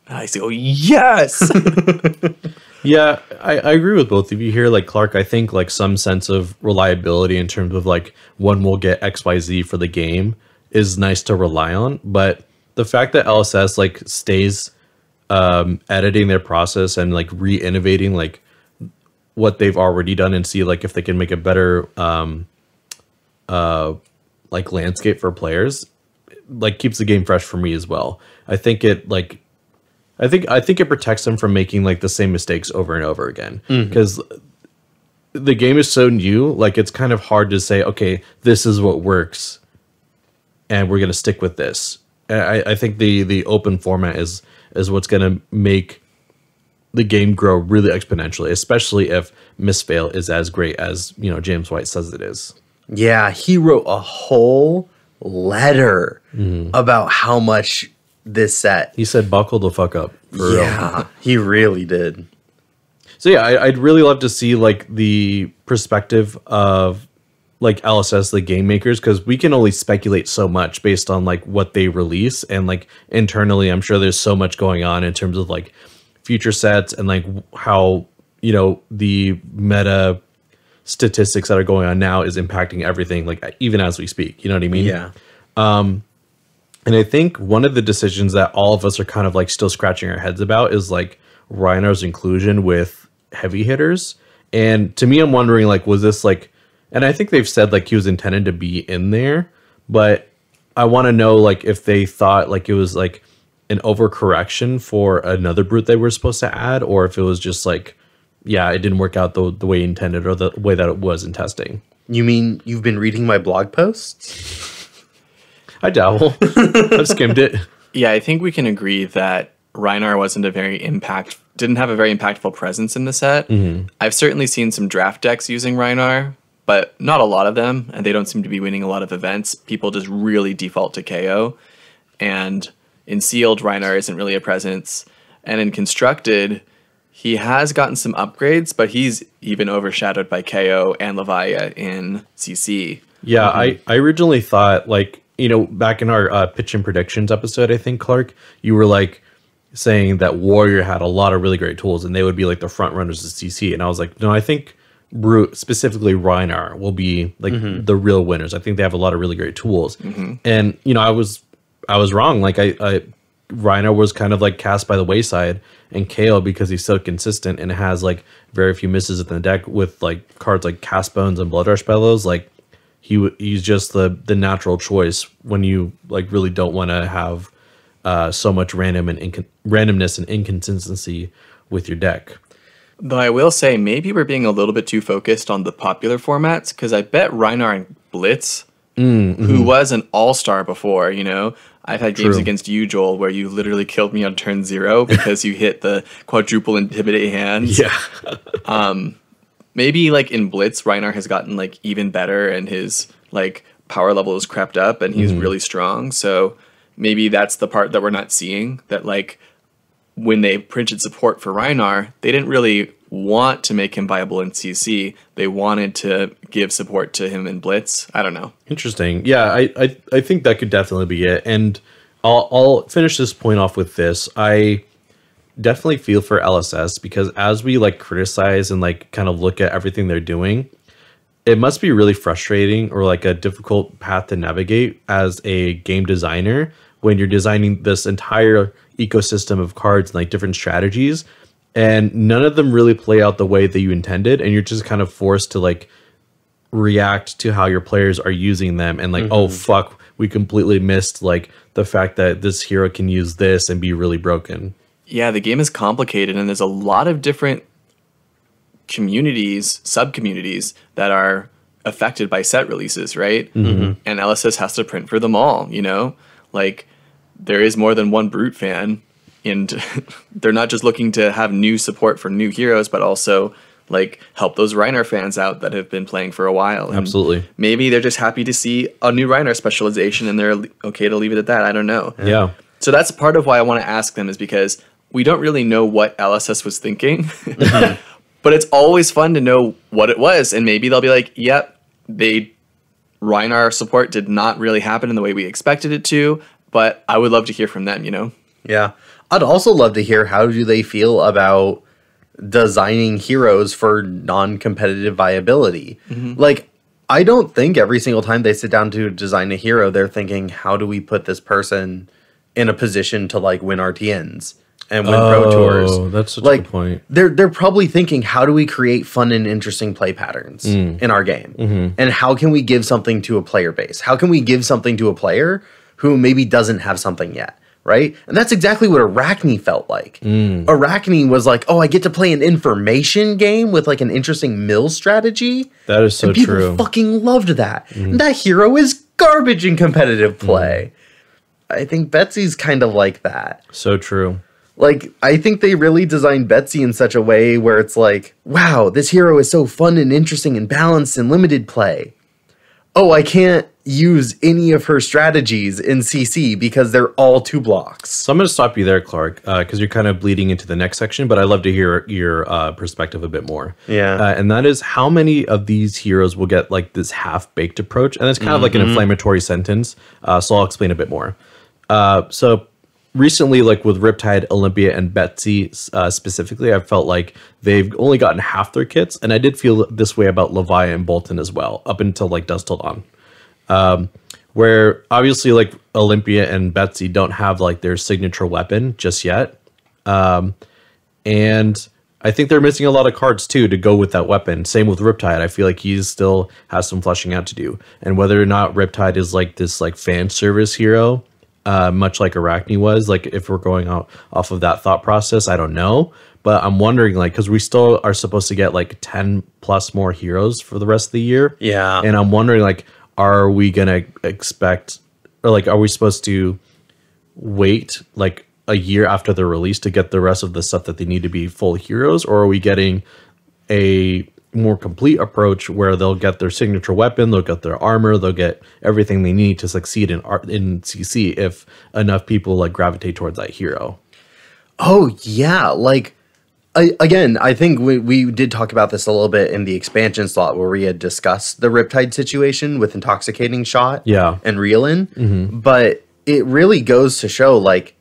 A: I say, oh, yes.
B: Yeah, I agree with both of you here. Like Clark, I think like some sense of reliability in terms of like when we'll get XYZ for the game is nice to rely on. But the fact that LSS like stays editing their process and like re-innovating like what they've already done and see like if they can make a better like landscape for players, like keeps the game fresh for me as well. I think it like I think it protects them from making like the same mistakes over and over again, because the game is so new. Like it's kind of hard to say, okay, this is what works and we're going to stick with this. I think the open format is what's going to make the game grow really exponentially, especially if Misfail is as great as, you know, James White says it is.
C: Yeah, he wrote a whole letter about how much this set.
B: He said, buckle the fuck up. For real.
C: He really did.
B: So yeah, I'd really love to see like the perspective of like LSS, the game makers, because we can only speculate so much based on like what they release, and like internally, I'm sure there's so much going on in terms of like future sets and like how, you know, the meta statistics that are going on now is impacting everything, like even as we speak. You know what I mean?
C: Yeah.
B: And I think one of the decisions that all of us are kind of like still scratching our heads about is like Reinar's inclusion with heavy hitters. And to me, I'm wondering like, was this like, and I think they've said like he was intended to be in there, but I want to know like if they thought like it was like an overcorrection for another brute they were supposed to add, or if it was just like, yeah, it didn't work out the way intended or the way that it was in testing.
C: You mean you've been reading my blog posts?
B: I dabble. I've skimmed it.
A: Yeah, I think we can agree that Reinar didn't have a very impactful presence in the set. I've certainly seen some draft decks using Reinar, but not a lot of them, and they don't seem to be winning a lot of events. People just really default to KO. And In sealed, Reinar isn't really a presence. And in constructed, he has gotten some upgrades, but he's even overshadowed by KO and Levia in CC.
B: Yeah, I originally thought, like, you know, back in our pitch and predictions episode, I think, Clark, you were like saying that Warrior had a lot of really great tools and they would be like the front runners of CC. And I was like, no, I think specifically Reinar will be like the real winners. I think they have a lot of really great tools. And, you know, I was wrong. Like Reinar was kind of like cast by the wayside, and KO, because he's so consistent and has like very few misses in the deck with like cards like Cast Bones and Blood Rush Bellows, like he's just the natural choice when you like really don't want to have so much randomness and inconsistency with your deck.
A: Though I will say maybe we're being a little bit too focused on the popular formats, because I bet Reinar and Blitz, who was an all-star before, you know, I've had games against you, Joel, where you literally killed me on turn 0 because you hit the quadruple intimidate hands.
B: Yeah.
A: Maybe like in Blitz, Reinar has gotten like even better and his like power level has crept up and he's really strong. So maybe that's the part that we're not seeing, that like when they printed support for Reinar, they didn't really want to make him viable in CC. They wanted to give support to him in Blitz. I don't know.
B: Interesting. Yeah, I think that could definitely be it. And I'll finish this point off with this. I definitely feel for LSS, because as we like criticize and like kind of look at everything they're doing, it must be really frustrating or like a difficult path to navigate as a game designer when you're designing this entire ecosystem of cards and like different strategies, and none of them really play out the way that you intended, and you're just kind of forced to like react to how your players are using them, and like, oh fuck, we completely missed like the fact that this hero can use this and be really broken.
A: Yeah, the game is complicated, and there's a lot of different communities, sub-communities that are affected by set releases, right? And LSS has to print for them all, you know? Like, there is more than one Brute fan, and they're not just looking to have new support for new heroes, but also like help those Reinar fans out that have been playing for a while. And
B: absolutely.
A: Maybe they're just happy to see a new Reinar specialization and they're okay to leave it at that. I don't know.
B: Yeah.
A: So that's part of why I want to ask them, is because we don't really know what LSS was thinking, but it's always fun to know what it was. And maybe they'll be like, yep, Reinar support did not really happen in the way we expected it to, but I would love to hear from them, you know?
C: Yeah. I'd also love to hear, how do they feel about designing heroes for non-competitive viability? Like, I don't think every single time they sit down to design a hero, they're thinking, how do we put this person in a position to like win RTNs and win Pro Tours?
B: Oh, that's such
C: like,
B: a good point.
C: They're probably thinking, how do we create fun and interesting play patterns in our game? And how can we give something to a player base? How can we give something to a player who maybe doesn't have something yet? Right? And that's exactly what Arachne felt like. Arachne was like, oh, I get to play an information game with like an interesting mill strategy.
B: That is so
C: and people
B: true.
C: fucking loved that. And that hero is garbage in competitive play. I think Betsy's kind of like that.
B: So true.
C: Like, I think they really designed Betsy in such a way where it's like, wow, this hero is so fun and interesting and balanced in limited play. Oh, I can't use any of her strategies in CC because they're all 2 blocks.
B: So I'm going to stop you there, Clark, because you're kind of bleeding into the next section, but I'd love to hear your perspective a bit more.
C: Yeah.
B: And that is, how many of these heroes will get like this half-baked approach? And it's kind of like an inflammatory sentence, so I'll explain a bit more. So recently, like with Riptide, Olympia, and Betsy specifically, I felt like they've only gotten half their kits, and I did feel this way about Levia and Bolton as well, up until like Dusk Till Dawn. Where obviously like Olympia and Betsy don't have like their signature weapon just yet. And I think they're missing a lot of cards too to go with that weapon. Same with Riptide. I feel like he still has some fleshing out to do. And whether or not Riptide is like this like fan service hero, much like Arachne was, like if we're going off of that thought process, I don't know. But I'm wondering, like, because we still are supposed to get like 10 plus more heroes for the rest of the year.
C: Yeah.
B: And I'm wondering, like, are we going to expect, or like, are we supposed to wait like a year after the release to get the rest of the stuff that they need to be full heroes? Or are we getting a more complete approach where they'll get their signature weapon, they'll get their armor, they'll get everything they need to succeed in CC if enough people like gravitate towards that hero.
C: Oh yeah, like I think we did talk about this a little bit in the expansion slot where we had discussed the Riptide situation with Intoxicating Shot and Reelin, but it really goes to show like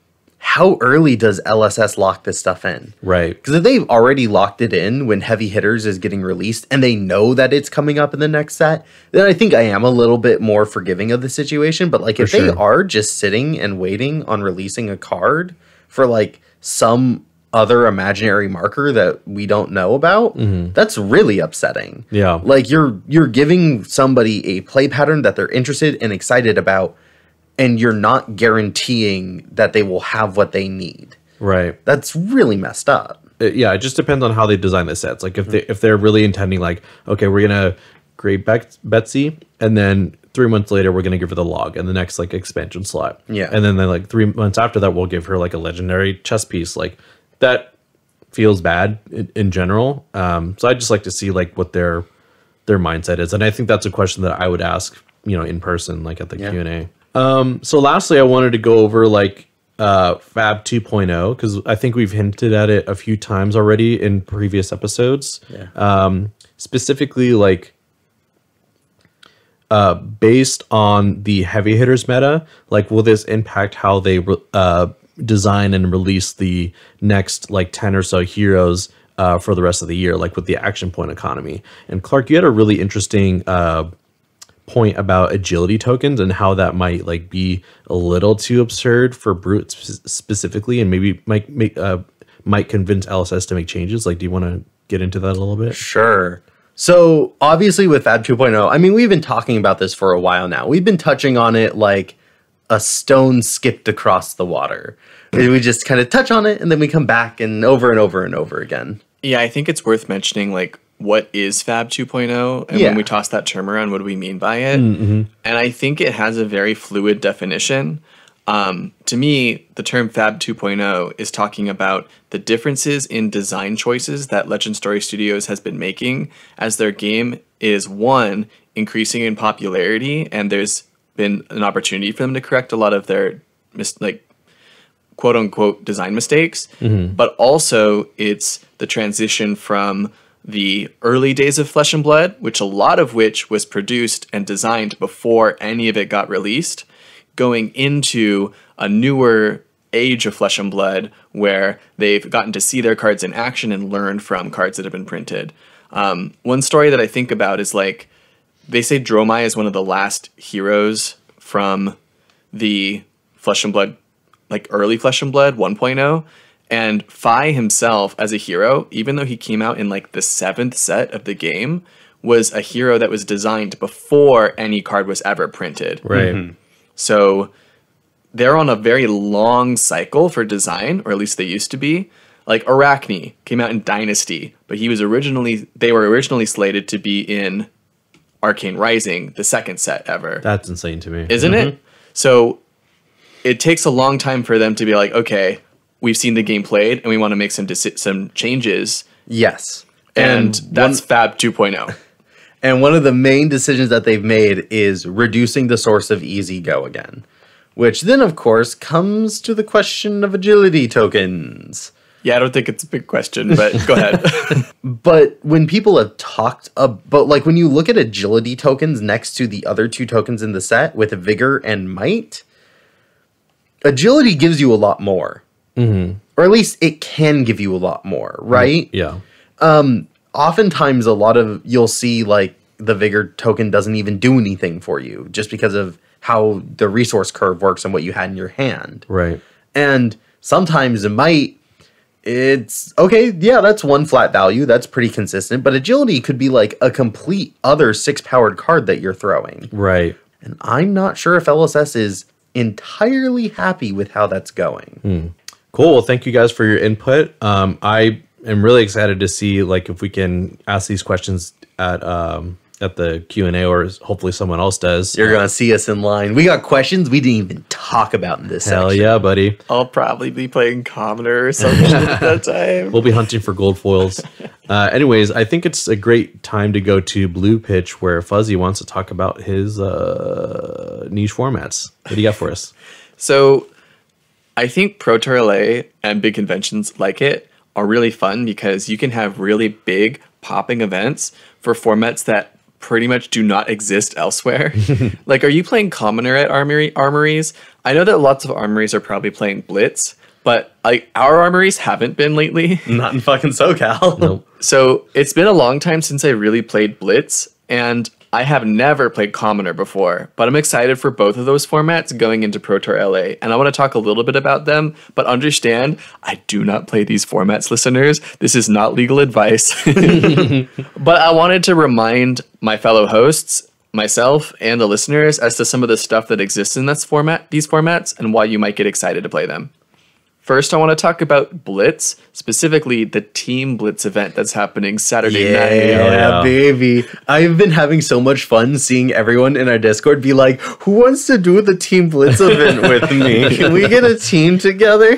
C: how early does LSS lock this stuff in?
B: Right.
C: Because if they've already locked it in when Heavy Hitters is getting released and they know that it's coming up in the next set, then I think I am a little bit more forgiving of the situation. But like if they are just sitting and waiting on releasing a card for like some other imaginary marker that we don't know about, that's really upsetting.
B: Yeah.
C: Like you're giving somebody a play pattern that they're interested and excited about, and you're not guaranteeing that they will have what they need.
B: Right.
C: That's really messed up.
B: It just depends on how they design the sets. Like if they're really intending like, okay, we're gonna grade Betsy, and then 3 months later we're gonna give her the log and the next like expansion slot.
C: Yeah.
B: And then like 3 months after that we'll give her like a legendary chess piece. Like that feels bad in general. So I just like to see like what their mindset is, and I think that's a question that I would ask, in person, like at the Q&A. So lastly, I wanted to go over like Fab 2.0 because I think we've hinted at it a few times already in previous episodes. Specifically, like based on the Heavy Hitters meta, like will this impact how they design and release the next like 10 or so heroes for the rest of the year, like with the action point economy? And Clark, you had a really interesting point about agility tokens and how that might like be a little too absurd for Brute specifically, and maybe might convince LSS to make changes. Like, do you want to get into that a little bit?
C: Sure. So obviously with Fab 2.0, I mean, we've been talking about this for a while now. We've been touching on it like a stone skipped across the water. We just kind of touch on it and then we come back and over and over and over again.
A: Yeah, I think it's worth mentioning like what is Fab 2.0, and when we toss that term around, what do we mean by it? And I think it has a very fluid definition. To me, the term Fab 2.0 is talking about the differences in design choices that Legend Story Studios has been making as their game is, one, increasing in popularity, and there's been an opportunity for them to correct a lot of their quote-unquote design mistakes, but also it's the transition from the early days of Flesh and Blood, which a lot of which was produced and designed before any of it got released, going into a newer age of Flesh and Blood where they've gotten to see their cards in action and learn from cards that have been printed. One story that I think about is like, they say Dromai is one of the last heroes from the Flesh and Blood, like early Flesh and Blood 1.0. And Phi himself as a hero, even though he came out in like the 7th set of the game, was a hero that was designed before any card was ever printed.
B: Right.
A: So they're on a very long cycle for design, or at least they used to be. Like Arachne came out in Dynasty, but they were originally slated to be in Arcane Rising, the 2nd set ever.
B: That's insane to me.
A: Isn't it? So it takes a long time for them to be like, okay, we've seen the game played and we want to make some changes.
C: Yes.
A: And that's Fab 2.0.
C: And one of the main decisions that they've made is reducing the source of easy go again, which then of course comes to the question of agility tokens.
A: Yeah, I don't think it's a big question, but go ahead.
C: But when people have talked about, like when you look at agility tokens next to the other 2 tokens in the set with vigor and might, agility gives you a lot more. Or at least it can give you a lot more, right?
B: Yeah.
C: Oftentimes you'll see like the vigor token doesn't even do anything for you just because of how the resource curve works and what you had in your hand.
B: Right.
C: And sometimes it's okay, yeah, that's one flat value, that's pretty consistent, but agility could be like a complete other 6-powered card that you're throwing.
B: Right.
C: And I'm not sure if LSS is entirely happy with how that's going.
B: Cool. Well, thank you guys for your input. I am really excited to see like if we can ask these questions at the Q&A, or hopefully someone else does.
C: You're gonna see us in line. We got questions we didn't even talk about in this
B: Hell
C: section.
B: yeah, buddy.
A: I'll probably be playing Commoner or something at that time.
B: We'll be hunting for gold foils. Anyways, I think it's a great time to go to Blue Pitch, where Fuzzy wants to talk about his niche formats. What do you got for us?
A: So I think Pro Tour LA and big conventions like it are really fun because you can have really big popping events for formats that pretty much do not exist elsewhere. Like, are you playing Commoner at armories? I know that lots of armories are probably playing Blitz, but like our armories haven't been lately.
C: Not in fucking SoCal.
B: Nope.
A: So it's been a long time since I really played Blitz, and I have never played Commoner before, but I'm excited for both of those formats going into Pro Tour LA, and I want to talk a little bit about them, but understand, I do not play these formats, listeners. This is not legal advice. But I wanted to remind my fellow hosts, myself, and the listeners as to some of the stuff that exists in these formats, and why you might get excited to play them. First, I want to talk about Blitz, specifically the Team Blitz event that's happening Saturday night.
C: Yeah, baby. I've been having so much fun seeing everyone in our Discord be like, who wants to do the Team Blitz event with me? Can we get a team together?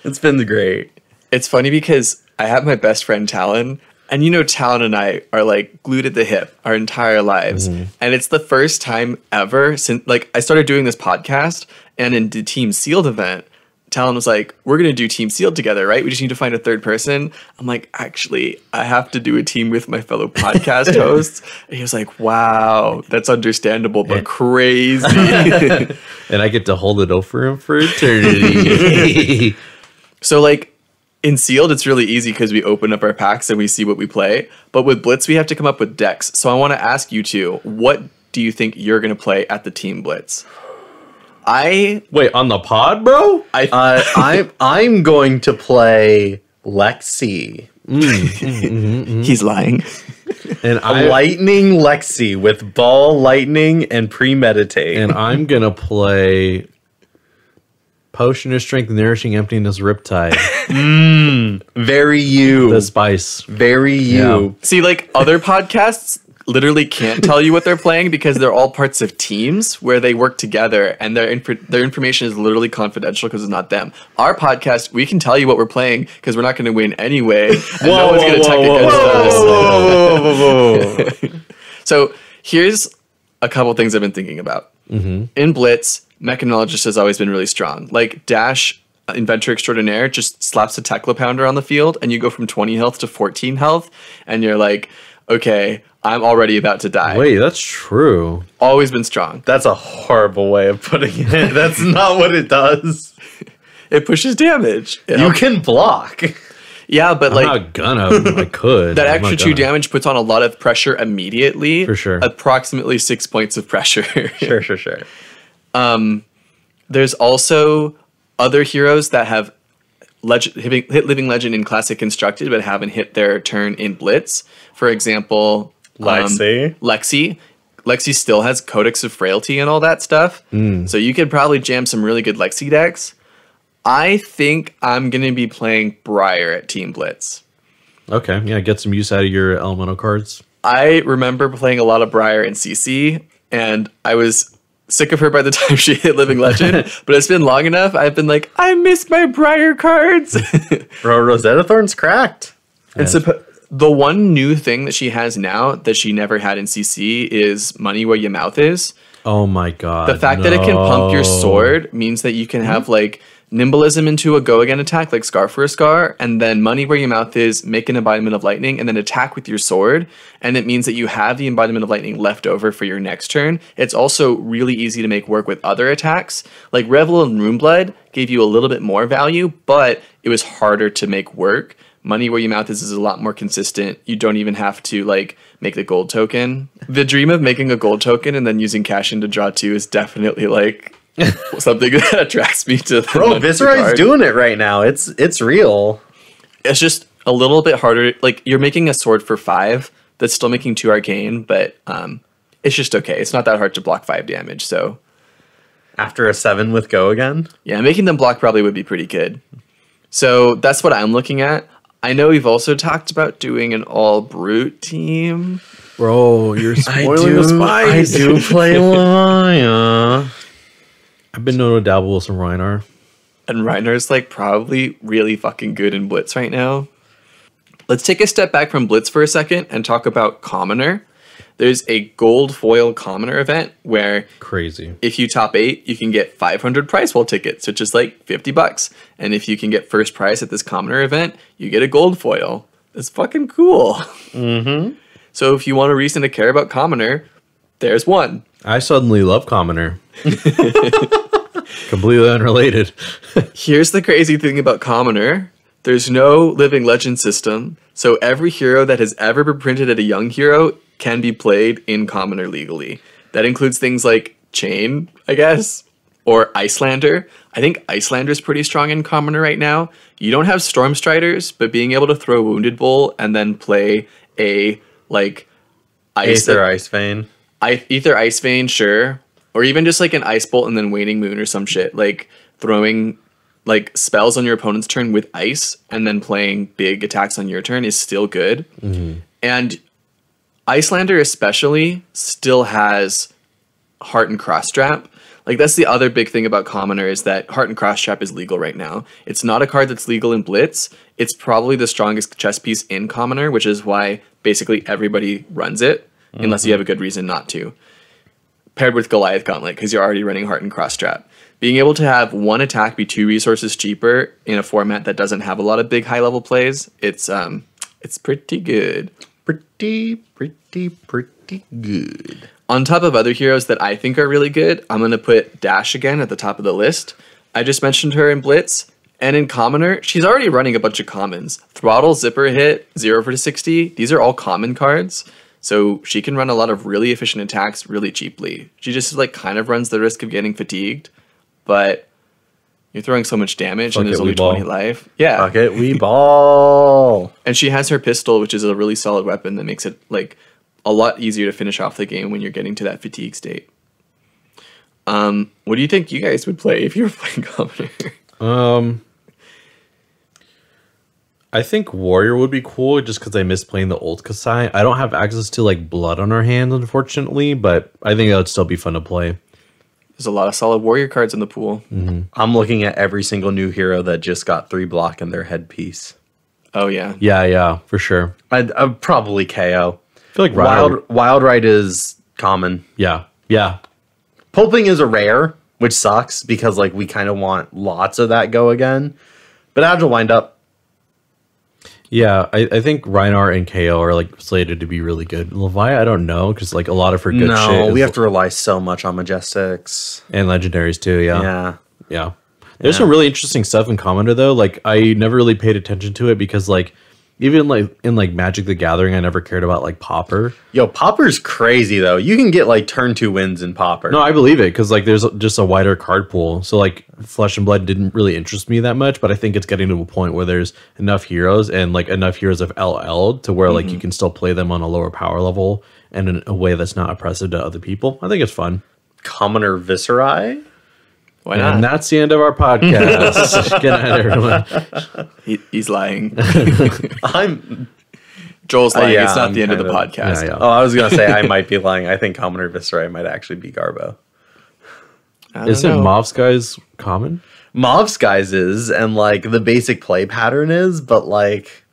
C: It's been great.
A: It's funny because I have my best friend Talon, and you know Talon and I are like glued at the hip our entire lives. And it's the first time ever since like I started doing this podcast, and in the Team Sealed event, Talon was like, we're going to do Team Sealed together, right? We just need to find a third person. I'm like, actually, I have to do a team with my fellow podcast hosts. And he was like, wow, that's understandable, but crazy.
B: And I get to hold it over him for eternity.
A: So like in Sealed, it's really easy because we open up our packs and we see what we play. But with Blitz, we have to come up with decks. So I want to ask you two, what do you think you're going to play at the Team Blitz?
B: Wait, on the pod, bro?
C: I'm going to play Lexi.
A: He's lying.
B: And
C: Lightning Lexi with Ball, Lightning, and Premeditate.
B: And I'm gonna play Potion of Strength, Nourishing Emptiness, Riptide.
C: Very you.
B: The spice.
C: Very you.
B: Yeah.
A: See, like other podcasts literally can't tell you what they're playing because they're all parts of teams where they work together, and their information is literally confidential because it's not them. Our podcast, we can tell you what we're playing because we're not going to win anyway, and no one's going to tech against us. So here's a couple things I've been thinking about. In Blitz, Mechanologist has always been really strong. Like Dash, Inventor Extraordinaire, just slaps a Tekla Pounder on the field, and you go from 20 health to 14 health, and you're like, okay, I'm already about to die.
B: Wait, that's true.
A: Always been strong.
C: That's a horrible way of putting it. That's not what it does.
A: It pushes damage.
C: You can block.
A: Yeah, but
B: I'm not gonna. I could.
A: that extra 2 damage puts on a lot of pressure immediately.
B: For sure.
A: Approximately 6 points of pressure.
C: Sure.
A: There's also other heroes that have hit Living Legend in Classic Constructed but haven't hit their turn in Blitz. For example, Lexi still has Codex of Frailty and all that stuff. So you could probably jam some really good Lexi decks. I think I'm going to be playing Briar at Team Blitz.
B: Okay, yeah, get some use out of your elemental cards.
A: I remember playing a lot of Briar in CC, and I was sick of her by the time she hit Living Legend, but it's been long enough. I've been like, I miss my Briar cards.
C: Bro, Rosetta Thorn's cracked.
A: And the one new thing that she has now that she never had in CC is Money Where Your Mouth Is.
B: Oh my god.
A: The fact that it can pump your sword means that you can have like Nimbleism into a go again attack like Scar for a Scar, and then Money Where Your Mouth Is, make an Embodiment of Lightning, and then attack with your sword, and it means that you have the Embodiment of Lightning left over for your next turn. It's also really easy to make work with other attacks. Like Revel and Runeblood gave you a little bit more value, but it was harder to make work. Money Where Your Mouth Is a lot more consistent. You don't even have to like make the gold token. The dream of making a gold token and then using cash in to draw 2 is definitely like something that attracts me to the
C: Bro, Viserai's doing it right now. It's real.
A: It's just a little bit harder. Like you're making a sword for 5 that's still making 2 arcane, but it's just okay. It's not that hard to block 5 damage. So
C: after a 7 with go again,
A: yeah, making them block probably would be pretty good. So that's what I'm looking at. I know we've also talked about doing an all brute team.
B: Bro, you're spoiling the spice.
C: I do play Laya.
B: I've been known to dabble with some Reinar.
A: And Reinar's like probably really fucking good in Blitz right now. Let's take a step back from Blitz for a second and talk about Commoner. There's a gold foil Commoner event where
B: Crazy.
A: if you top 8, you can get 500 prize pool tickets, which is like $50. And if you can get first prize at this Commoner event, you get a gold foil. That's fucking cool.
C: Mm-hmm.
A: So if you want a reason to care about Commoner, there's one.
B: I suddenly love Commoner. Completely unrelated.
A: Here's the crazy thing about Commoner. There's no living legend system, so every hero that has ever been printed at a young hero can be played in Commoner legally. That includes things like Chain, I guess, or Icelander. I think Icelander's pretty strong in Commoner right now. You don't have Stormstriders, but being able to throw Wounded Bull and then play a, like,
C: Aether Ice Vein.
A: Ether Ice Vein, sure. Or even just like an Ice Bolt and then Waning Moon or some shit. Like throwing like spells on your opponent's turn with ice and then playing big attacks on your turn is still good.
B: Mm-hmm.
A: And Icelander especially still has Heart and Cross Trap. Like that's the other big thing about Commoner is that Heart and Cross Trap is legal right now. It's not a card that's legal in Blitz. It's probably the strongest chess piece in Commoner, which is why basically everybody runs it, unless you have a good reason not to. Paired with Goliath Gauntlet, because you're already running Heart and Cross Trap. Being able to have one attack be 2 resources cheaper in a format that doesn't have a lot of big high level plays, it's pretty good.
C: Pretty good.
A: On top of other heroes that I think are really good, I'm going to put Dash again at the top of the list. I just mentioned her in Blitz, and in Commoner, she's already running a bunch of commons. Throttle, Zipper Hit, 0 for 60, these are all common cards. So she can run a lot of really efficient attacks really cheaply. She just like kind of runs the risk of getting fatigued, but you're throwing so much damage and there's only 20 life. Yeah.
C: Fuck it, we ball.
A: And she has her pistol, which is a really solid weapon that makes it like a lot easier to finish off the game when you're getting to that fatigue state. What do you think you guys would play if you were playing Commoner?
B: I think Warrior would be cool just because I miss playing the old Kasai. I don't have access to like blood on our hands, unfortunately, but I think that would still be fun to play.
A: There's a lot of solid Warrior cards in the pool.
B: Mm-hmm.
C: I'm looking at every single new hero that just got 3 block in their headpiece.
A: Oh, yeah.
B: Yeah, for sure.
C: I'd probably KO.
B: I feel like
C: Wild Ride is common.
B: Yeah.
C: Pulping is a rare, which sucks because like we kind of want lots of that go again. But Agile Windup.
B: Yeah, I think Reinhardt and KO are like slated to be really good. Levi, I don't know because like a lot of her good shit.
C: No, we have to rely so much on Majestics
B: and Legendaries too.
C: Yeah.
B: There's some really interesting stuff in Commoner though. Like I never really paid attention to it because like even like in like Magic the Gathering, I never cared about like Popper.
C: Yo, Popper's crazy though. You can get like turn 2 wins in Popper.
B: No, I believe it because like there's just a wider card pool. So like Flesh and Blood didn't really interest me that much, but I think it's getting to a point where there's enough heroes and like enough heroes of LL to where like you can still play them on a lower power level and in a way that's not oppressive to other people. I think it's fun.
C: Commoner Viscerai?
A: Why not?
B: And that's the end of our podcast. Good night, everyone.
A: He's lying.
C: I'm
A: Joel's lying.
C: yeah,
A: it's not
C: I'm
A: the end of the
C: kind of-
A: podcast.
B: Yeah.
C: Oh, I was gonna say I might be lying. I think Commoner Viscerai might actually be Garbo.
A: I don't
B: Isn't
A: know.
B: Mauve Skies common?
C: Mauve Skies is, and like the basic play pattern is, but like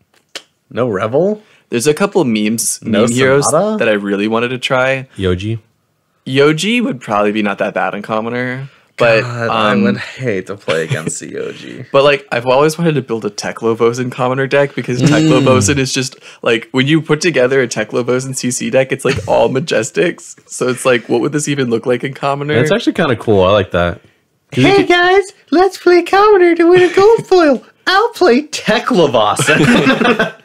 C: no Revel.
A: There's a couple meme
C: No
A: heroes
C: Sonata?
A: that I really wanted to try.
B: Yoji?
A: Yoji would probably be not that bad in Commoner. But
C: God, I would hate to play against COG.
A: but like I've always wanted to build a Teklovosin Commoner deck because Teklovosin is just like when you put together a Teklovosin CC deck, it's like all Majestics. So it's like, what would this even look like in Commoner?
B: That's actually kind of cool. I like that.
C: Hey guys, let's play Commoner to win a gold foil. I'll play Teklovosin.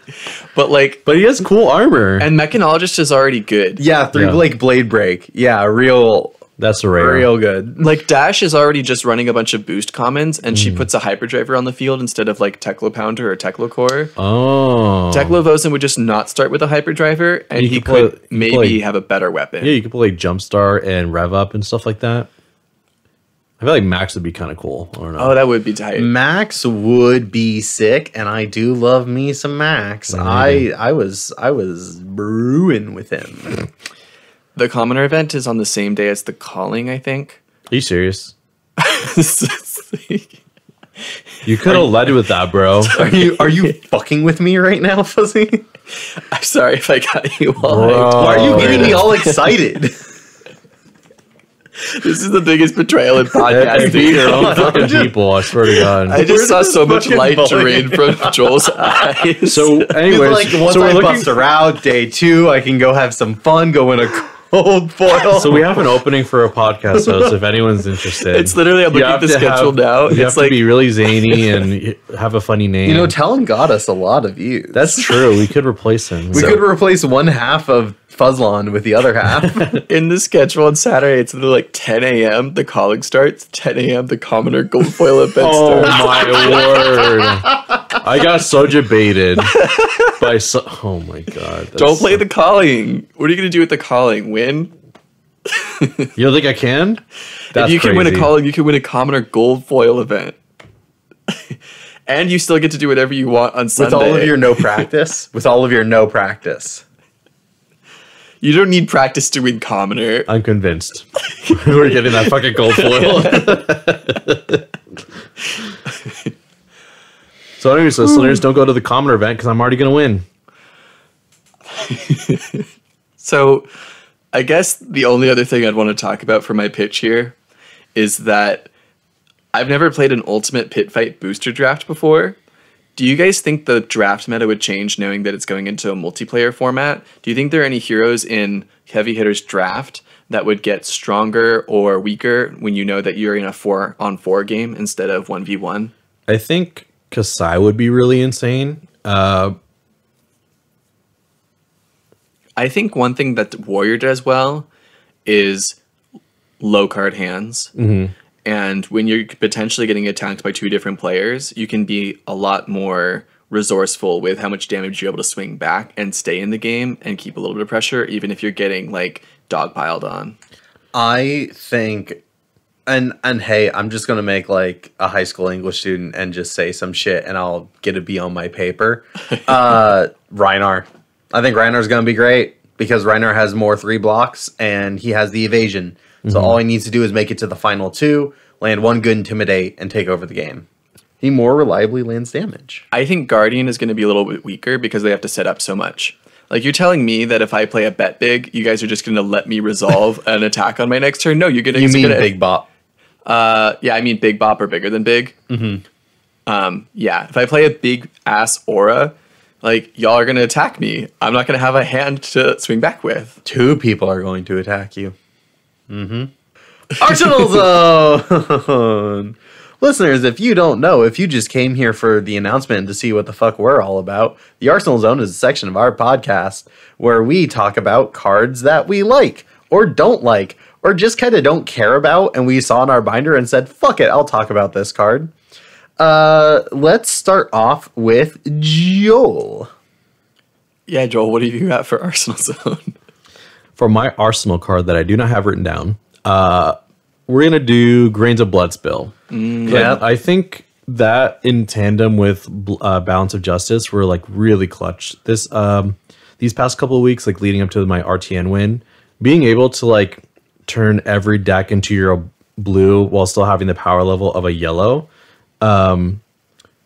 A: But
B: he has cool armor.
A: and Mechanologist is already good.
C: Yeah, 3
B: Yeah.
C: like Blade Break. Yeah, real
B: That's a rare.
C: real good.
A: Like Dash is already just running a bunch of boost commons, and she puts a Hyperdriver on the field instead of like Teklo-Pounder or Teklo-Core.
B: Oh.
A: Teklovosin would just not start with a Hyperdriver, and
B: You
A: he
B: could
A: could
B: play-
A: maybe
B: play-
A: have a better weapon.
B: Yeah, you could play like Jumpstart and Rev Up and stuff like that. I feel like Max would be kind of cool. I don't know.
A: Oh, that would be tight.
C: Max would be sick, and I do love me some Max. I was brewing with him.
A: The Commoner event is on the same day as the Calling, I think.
B: Are you serious? You could have led with that, bro.
C: Are you fucking with me right now, Fuzzy?
A: I'm sorry if I got you all.
B: Bro.
C: Why are you getting me all excited?
A: This is the biggest betrayal in
B: Hey,
A: podcasting.
B: be your own fucking people, I swear to God.
A: I just saw so much
C: fucking
A: light
C: bullying?
A: drain from Joel's eyes.
B: So, anyways,
C: Like once
B: so
C: I
B: we're
C: bust her out, day 2, I can go have some fun, go in a cold foil.
B: So we have an opening for a podcast host if anyone's interested.
A: It's literally, I'm
B: You
A: looking at
B: have
A: the
B: to
A: schedule now.
B: You have
A: It's
B: to
A: like,
B: be really zany and have a funny name.
C: You know, Talon got us a lot of views.
B: that's true. We could replace him.
C: We could replace one half of Fuzzlon with the other half.
A: in the schedule on Saturday, it's literally like 10 a.m. The calling starts. 10 a.m. The commoner gold foil event
B: Oh
A: starts.
B: my word! I got so debated by so. Oh my God! that's
A: Don't play the calling. What are you going to do with the calling? Win?
B: You don't think I can?
A: If you can win a
B: crazy.
A: calling, you can win a commoner gold foil event. And you still get to do whatever you want on Sunday.
C: With all of your no practice. With all of your no practice.
A: You don't need practice to win commoner.
B: I'm convinced. We're getting that fucking gold foil. So, anyways, listeners, don't go to the commoner event because I'm already gonna win.
A: So, I guess the only other thing I'd want to talk about for my pitch here is that I've never played an ultimate pit fight booster draft before. Do you guys think the draft meta would change knowing that it's going into a multiplayer format? Do you think there are any heroes in Heavy Hitters draft that would get stronger or weaker when you know that you're in a 4-on-4 game instead of 1v1?
B: I think Kasai would be really insane.
A: I think one thing that Warrior does well is low card hands.
B: Mm-hmm.
A: And when you're potentially getting attacked by 2 different players, you can be a lot more resourceful with how much damage you're able to swing back and stay in the game and keep a little bit of pressure, even if you're getting like dogpiled on.
C: I think, and hey, I'm just gonna make like a high school English student and just say some shit, and I'll get a B on my paper. Reinar, I think Reinar's gonna be great because Reinar has more 3 blocks and he has the evasion. So all he needs to do is make it to the final 2, land 1 good intimidate, and take over the game. He more reliably lands damage.
A: I think Guardian is going to be a little bit weaker because they have to set up so much. Like, you're telling me that if I play a bet big, you guys are just going to let me resolve an attack on my next turn? No, you're going to...
C: You mean Big Bop?
A: Yeah, I mean Big Bop or bigger than big. Mm-hmm. Yeah, if I play a big ass aura, like, y'all are going to attack me. I'm not going to have a hand to swing back with.
C: 2 people are going to attack you. Arsenal Zone! Listeners, if you don't know, if you just came here for the announcement to see what the fuck we're all about, the Arsenal Zone is a section of our podcast where we talk about cards that we like, or don't like, or just kind of don't care about, and we saw in our binder and said, fuck it, I'll talk about this card. Let's start off with Joel.
A: Yeah, Joel, what do you got for Arsenal Zone?
B: For my Arsenal card that I do not have written down, we're going to do Grains of Blood Spill.
C: Yeah.
B: I think that in tandem with Balance of Justice were like really clutch. These past couple of weeks, like leading up to my RTN win, being able to like turn every deck into your blue while still having the power level of a yellow,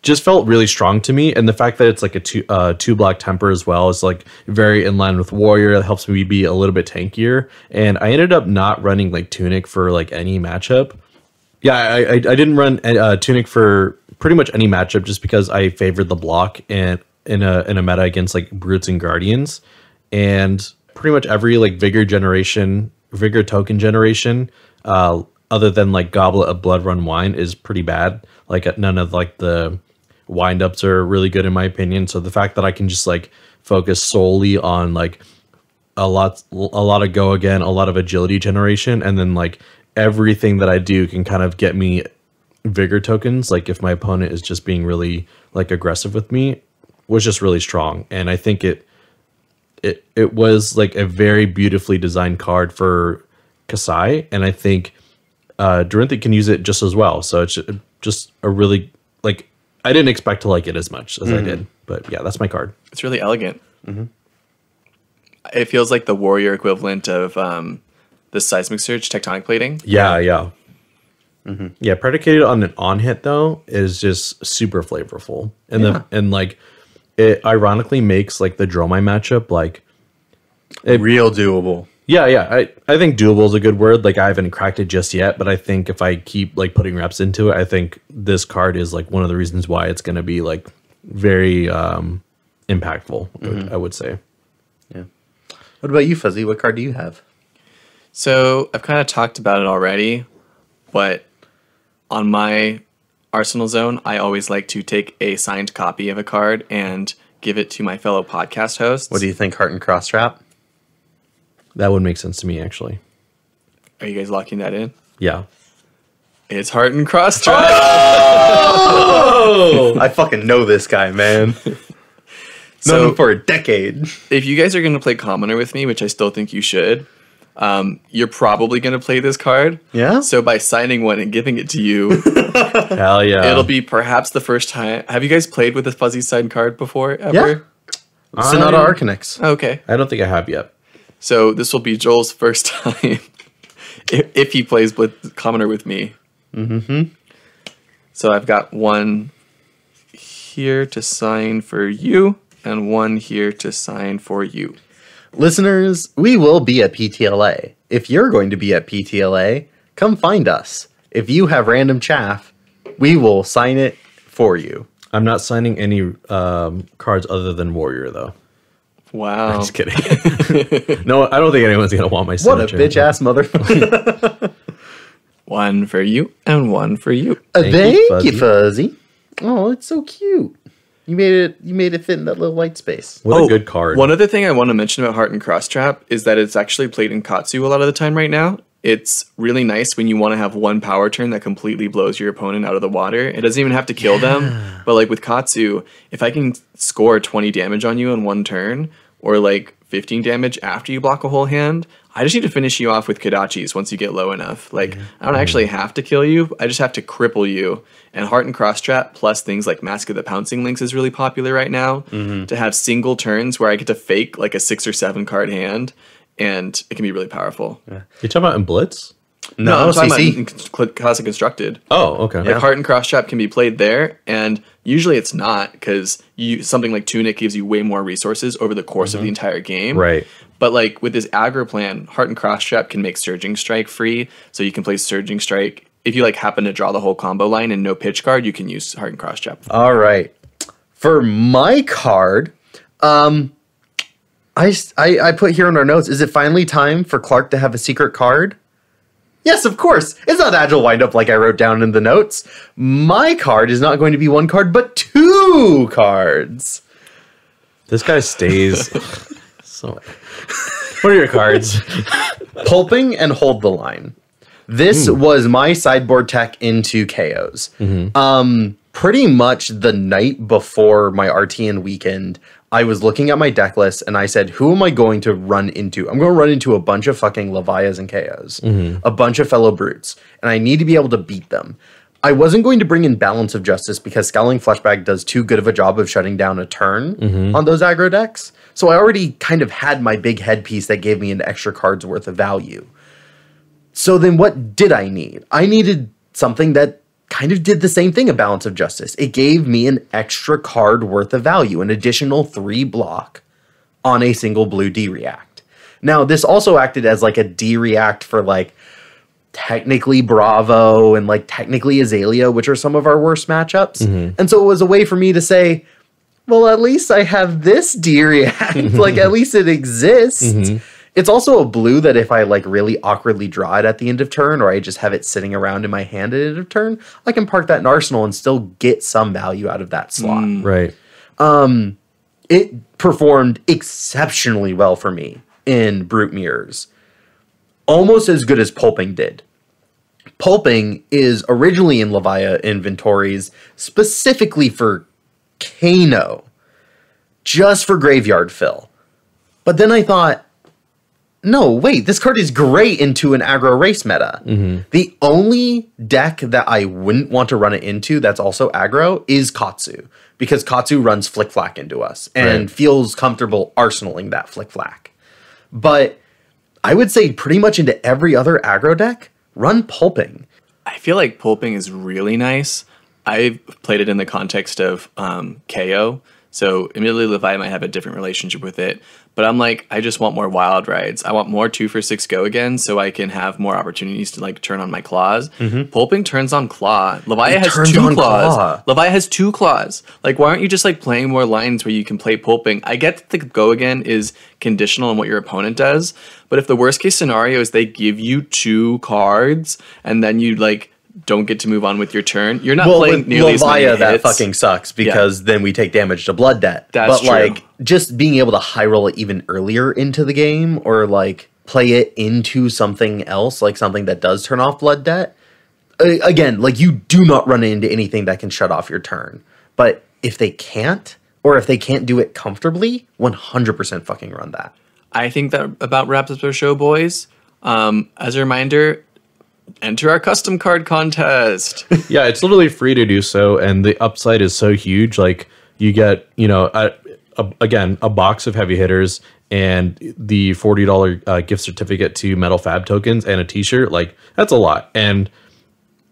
B: just felt really strong to me. And the fact that it's like a 2 block temper as well is like very in line with Warrior. It helps me be a little bit tankier. And I ended up not running like Tunic for like any matchup. Yeah, I didn't run Tunic for pretty much any matchup just because I favored the block and in a meta against like Brutes and Guardians. And pretty much every like Vigor token generation, other than like Goblet of Blood Run Wine, is pretty bad. Like none of like the wind-ups are really good in my opinion. So the fact that I can just like focus solely on like a lot of go again, a lot of agility generation, and then like everything that I do can kind of get me Vigor tokens, like if my opponent is just being really like aggressive with me, was just really strong. And I think it was like a very beautifully designed card for Kasai, and I think Dorinthia can use it just as well. So it's just a really, like, I didn't expect to like it as much as I did. But yeah, that's my card.
A: It's really elegant. It feels like the Warrior equivalent of the Seismic Surge Tectonic Plating.
B: Yeah. Yeah, predicated on an on hit though is just super flavorful, and like it ironically makes like the Dromai matchup like
C: real doable.
B: Yeah. I think doable is a good word. Like I haven't cracked it just yet, but I think if I keep like putting reps into it, I think this card is like one of the reasons why it's going to be like very impactful. I would say.
C: Yeah. What about you, Fuzzy? What card do you have?
A: So I've kind of talked about it already, but on my Arsenal zone, I always like to take a signed copy of a card and give it to my fellow podcast hosts.
C: What do you think, Heart and Cross Trap?
B: That would make sense to me, actually.
A: Are you guys locking that in?
B: Yeah.
A: It's Heart and Cross Trap.
C: Oh! I fucking know this guy, man. Known him for a decade.
A: If you guys are going to play Commoner with me, which I still think you should, you're probably going to play this card.
C: Yeah?
A: So by signing one and giving it to you,
B: Hell yeah.
A: it'll be perhaps the first time. Have you guys played with a fuzzy signed card before, ever?
C: Yeah. Sonata Arcanix.
A: Okay.
B: I don't think I have yet.
A: So this will be Joel's first time if he plays with Commoner with me. So I've got one here to sign for you and one here to sign for you.
C: Listeners, we will be at PTLA. If you're going to be at PTLA, come find us. If you have random chaff, we will sign it for you.
B: I'm not signing any cards other than Warrior, though.
A: Wow.
B: I'm just kidding. No, I don't think anyone's going to want my
C: What
B: signature.
C: a bitch-ass motherfucker.
A: One for you and one for you.
C: Thank
B: Fuzzy.
C: you, Fuzzy. Oh, it's so cute. You made it fit in that little white space.
B: What a good card.
A: One other thing I want to mention about Heart and Cross Trap is that it's actually played in Katsu a lot of the time right now. It's really nice when you want to have one power turn that completely blows your opponent out of the water. It doesn't even have to kill them. But like with Katsu, if I can score 20 damage on you in one turn, or like 15 damage after you block a whole hand, I just need to finish you off with Kodachis once you get low enough. Like, I don't actually have to kill you. I just have to cripple you. And Heart and Cross Trap plus things like Mask of the Pouncing Lynx is really popular right now. To have single turns where I get to fake like a 6 or 7 card hand, and it can be really powerful.
B: You talking about in Blitz?
A: No, I'm talking
C: CC.
A: about in Classic Constructed.
B: Oh, okay.
A: Like Heart and Cross Trap can be played there, and usually it's not, because something like Tunic gives you way more resources over the course of the entire game.
B: Right.
A: But like with this aggro plan, Heart and Cross Trap can make Surging Strike free, so you can play Surging Strike. If you like happen to draw the whole combo line and no pitch card, you can use Heart and Cross Trap.
C: All right. For my card, I put here in our notes, is it finally time for Clark to have a secret card? Yes, of course. It's not Agile Windup like I wrote down in the notes. My card is not going to be 1 card, but 2 cards.
B: This guy stays. So, what are your cards?
C: Pulping and Hold the Line. This was my sideboard tech into KOs. Pretty much the night before my RTN weekend, I was looking at my deck list and I said, who am I going to run into? I'm going to run into a bunch of fucking Levias and KOs, a bunch of fellow brutes, and I need to be able to beat them. I wasn't going to bring in Balance of Justice because Scowling Fleshbag does too good of a job of shutting down a turn on those aggro decks. So I already kind of had my big headpiece that gave me an extra card's worth of value. So then what did I need? I needed something that kind of did the same thing of Balance of Justice. It gave me an extra card worth of value, an additional 3 block on a single blue D-React. Now, this also acted as like a D-React for like technically Bravo and like technically Azalea, which are some of our worst matchups. And so it was a way for me to say, well, at least I have this D-React. Like, at least it exists. It's also a blue that if I like really awkwardly draw it at the end of turn, or I just have it sitting around in my hand at the end of turn, I can park that in Arsenal and still get some value out of that slot.
B: Right.
C: It performed exceptionally well for me in Brute Mirrors. Almost as good as Pulping did. Pulping is originally in Levia inventories specifically for Kano, just for graveyard fill. But then I thought, no, wait, this card is great into an aggro race meta. The only deck that I wouldn't want to run it into that's also aggro is Katsu, because Katsu runs Flick Flack into us and feels comfortable arsenaling that Flick Flack. But I would say pretty much into every other aggro deck, run Pulping.
A: I feel like pulping is really nice. I've played it in the context of KO. So admittedly, Levi might have a different relationship with it. But I'm like, I just want more wild rides. I want more 2 for 6 go again so I can have more opportunities to like turn on my claws. Pulping turns on claw. Levi has 2 claws. Levi has 2 claws. Like, why aren't you just like playing more lines where you can play pulping? I get that the go again is conditional on what your opponent does. But if the worst case scenario is they give you 2 cards and then you like don't get to move on with your turn, you're not playing nearly as many hits.
C: That fucking sucks because then we take damage to blood debt.
A: That's true.
C: Like, just being able to high roll it even earlier into the game or like play it into something else, like something that does turn off blood debt. Again, like, you do not run into anything that can shut off your turn. But if they can't, or if they can't do it comfortably, 100% fucking run that.
A: I think that about wraps up our show, boys. As a reminder, enter our custom card contest.
B: Yeah, it's literally free to do so, and the upside is so huge. Like, you get, you know, again, a box of heavy hitters and the $40 gift certificate to Metal Fab tokens and a t-shirt. Like, that's a lot. And,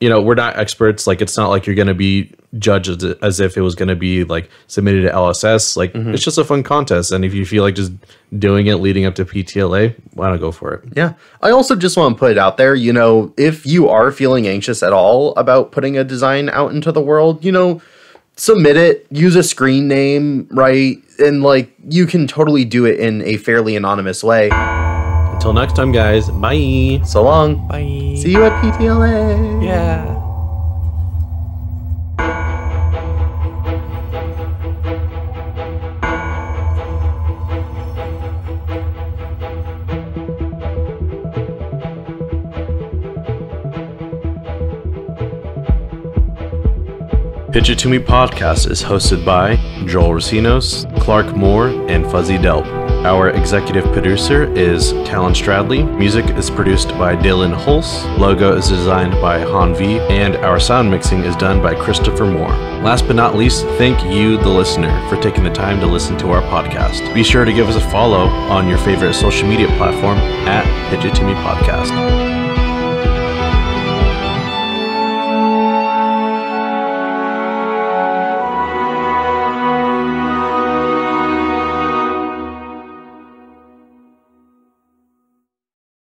B: you know, we're not experts. Like, it's not like you're going to be judged as if it was going to be like submitted to LSS. Like, it's just a fun contest. And if you feel like just doing it leading up to PTLA, why not go for it?
C: Yeah. I also just want to put it out there, you know, if you are feeling anxious at all about putting a design out into the world, you know, submit it, use a screen name, right? And like, you can totally do it in a fairly anonymous way.
B: Until next time, guys. Bye.
C: So long.
A: Bye.
C: See you at PTLA.
A: Yeah.
B: Pitch It To Me Podcast is hosted by Joel Recinos, Clark Moore, and Fuzzy Delp. Our executive producer is Talon Stradley. Music is produced by Dillon Hulse. Logo is designed by Han V. And our sound mixing is done by Christopher Moore. Last but not least, thank you, the listener, for taking the time to listen to our podcast. Be sure to give us a follow on your favorite social media platform at Pitch It To Me Podcast.